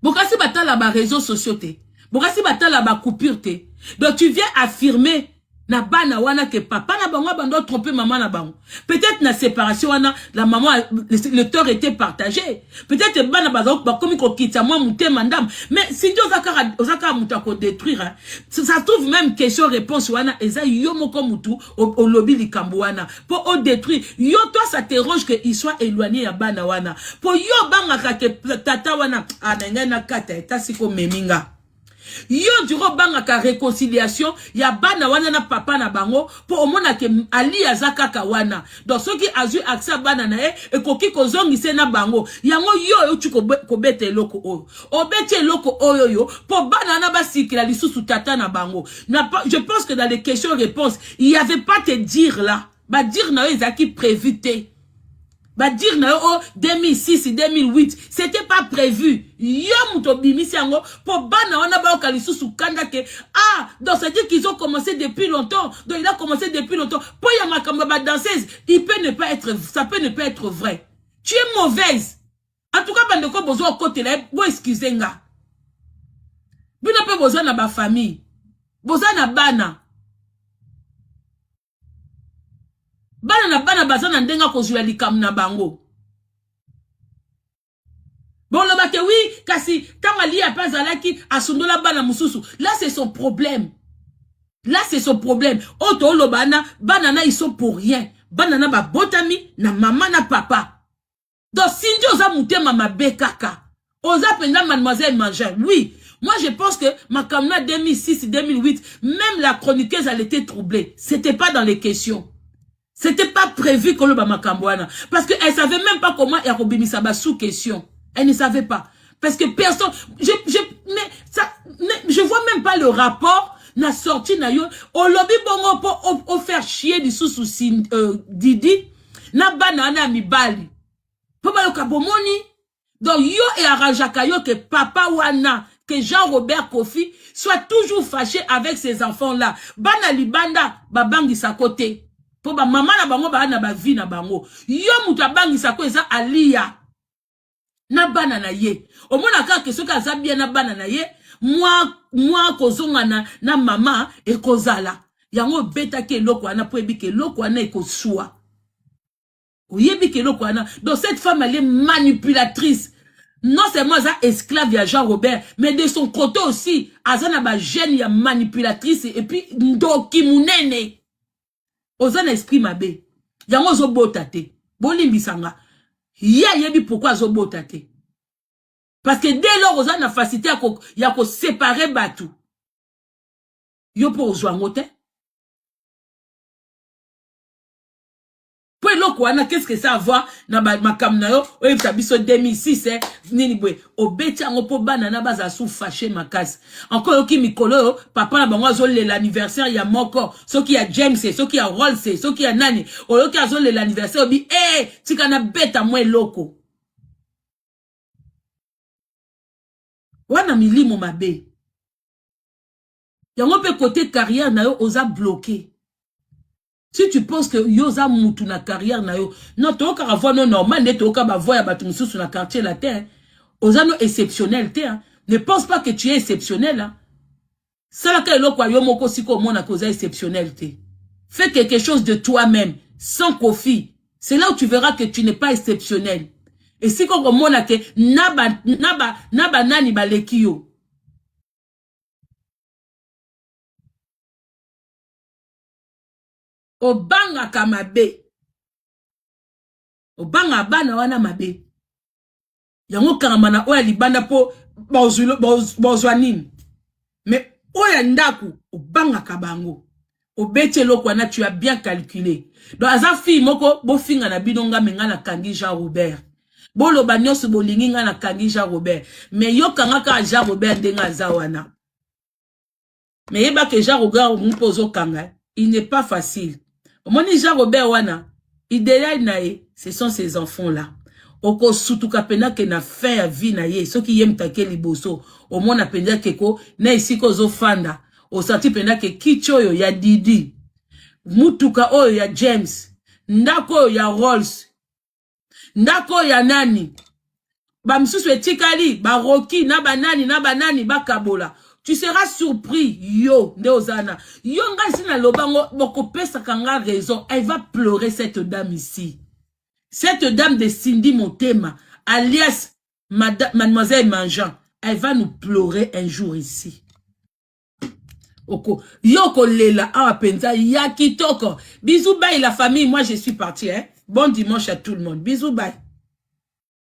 Bokasi batala ba réseaux sociaux te. Bokasi batala ba coupure te. Donc tu viens affirmer na bana wana que papa na bango bando tromper maman na bango. Peut-être na séparation wana la maman le tort était partagé. Peut-être bana bazao ba komi ko kita moi muté mandam. Mais si Dieu ozaka muta ko détruire hein. Ça trouve même question réponse wana eza yo moko mutu au lobby likambo wana pour au détruire. Yo toi ça t'érange que il soit éloigné ya bana wana. Pour yo banga ka que tata wana anenga na kata ta siko meminga. Yo duro banga ka réconciliation ya bana wana na papa na bango pour omona ke ali azaka kawana. Donc ceux qui azu accès bana na e koki kozongise na bango. Yango yo tu ko bete loko oyo. Obete loko oyo yo pour bana na ba sikila lisusu tata na bango. Je pense que dans les questions-réponses, il y avait pas te dire là. Ba dire na yo ezaki prévu te. Ba dire na yo 2006 2008 c'était pas prévu. Yo muto bimisi yango pour bana wana ba okalisu sukanda ke donc ça dit qu'ils ont commencé depuis longtemps. Donc il a commencé depuis longtemps. Pour ya makamba ba danseuse, il peut ne pas être, ça peut ne pas être vrai. Tu es mauvaise. En tout cas bandeko besoin côté là, bon excusez nga. Bino pe besoin na ba famille. Besoin na bana. Bana bazana ndenga kozula likam na bango. Bon le bate oui, kasi tamali a pas zalaki asundola bana mususu. Là c'est son problème. Là c'est son problème. Oto lo banana ils sont pour rien. Banana ba botami na maman na papa. Donc sinjo oza mutema mabe kaka. Oza penda mademoiselle Mangin. Oui. Moi, je pense que ma caméra 2006-2008, même la chroniqueuse, elle était troublée. C'était pas dans les questions. C'était pas prévu que le Bamakambouana. Parce qu'elle savait même pas comment Yarobimi Saba sous question. Elle ne savait pas. Parce que personne, je vois même pas le rapport, n'a sorti na yo, au lobby bongo pour faire chier du sous Didi, na banana mi bali. Pour ba yo kabomoni. Donc yo et arrangaka yo que papa wana, que Jean-Robert Kofi soit toujours fâché avec ses enfants-là. Bana libanda, babangi sa côté. Pour ba maman na bango ba na ba vie na bango. Yo muta bangi sa ko eza alia. Na bana na ye. Au moins ka que soka za bien na bana na ye, moi kozonga na mama e kozala. Yango beta ke loko ana po ebi ke loko ana e kosua. Oyebi ke loko ana. Donc cette femme elle est manipulatrice. Non seulement ça esclave ya Jean-Robert, mais de son côté aussi, azana ba jeune ya manipulatrice et puis ndoki munene. Ozana esprit mabe. Yango zo botate. Bolimbisanga. Ya yebi pourquoi zo botate. Parce que dès lors ozana facilité ya ko séparer batu. Yo po ozwangote. Pour l'okwana, qu'est-ce que ça a à voir na makam na yo, oye tabiso 2006 nini bwe obeti ango po banana baza sou fâché makasi. Encore yoki mikolo papa na bango azole l'anniversaire ya moko, soki ya James, soki ya Rolls, soki ya nani, oyoki azole l'anniversaire obi tika na beta mwe loko. Wana milimo mabe. Yango pe côté carrière na yo oza bloqué. Si tu penses que yoza mutu na carrière na yo, non to ka avoir non normal ne to ka ba voya batu mususu na quartier la terre. Oza no exceptionnel te hein. Ne pense pas que tu es exceptionnel hein. Sala ka eloko yo moko siko mona ko za exceptionnel te. Fais quelque chose de toi-même sans Kofi. C'est là où tu verras que tu n'es pas exceptionnel. Et si ko mona ke naba nani baleki yo. Obanga kamabe. Obanga bana wana mabe. Yango karamana oya libanda po bozwanini. Mais oya ndaku obanga kabango. Obete loko wana tu as bien calculé. Donc aza fille moko bo finga na binonga menga na kangi Jean-Robert. Bo lo banyoso bolingi nga na kangi Jean-Robert. Mais yo kanga ka Jean-Robert denga za wana. Mais yeba ke Jean-Robert mpozo kanga. Il n'est pas facile. Moni Jean-Robert wana, idéal nae, ce sont ces enfants-là. Oko sutu kapena ke na fin ya vie na ye, so ki yem take liboso, o mona penda keko, na isiko zo fanda, o sati penda ke kichoyo ya Didi, mutuka oyo ya James, ndako ya Rolls, ndako ya nani, ba msusu etikali, ba Rocky, na banani, ba Kabola. Tu seras surpris, yo, Neozana. Yo, nga si na lobango, boko pesa kanga raison. Elle va pleurer, cette dame ici. Cette dame de Cindy Montema, alias Mademoiselle Mangeant, elle va nous pleurer un jour ici. Oko, yoko lela, penza, ya kitoko. Bisous, bye la famille, moi je suis parti, hein. Bon dimanche à tout le monde. Bisous, bye.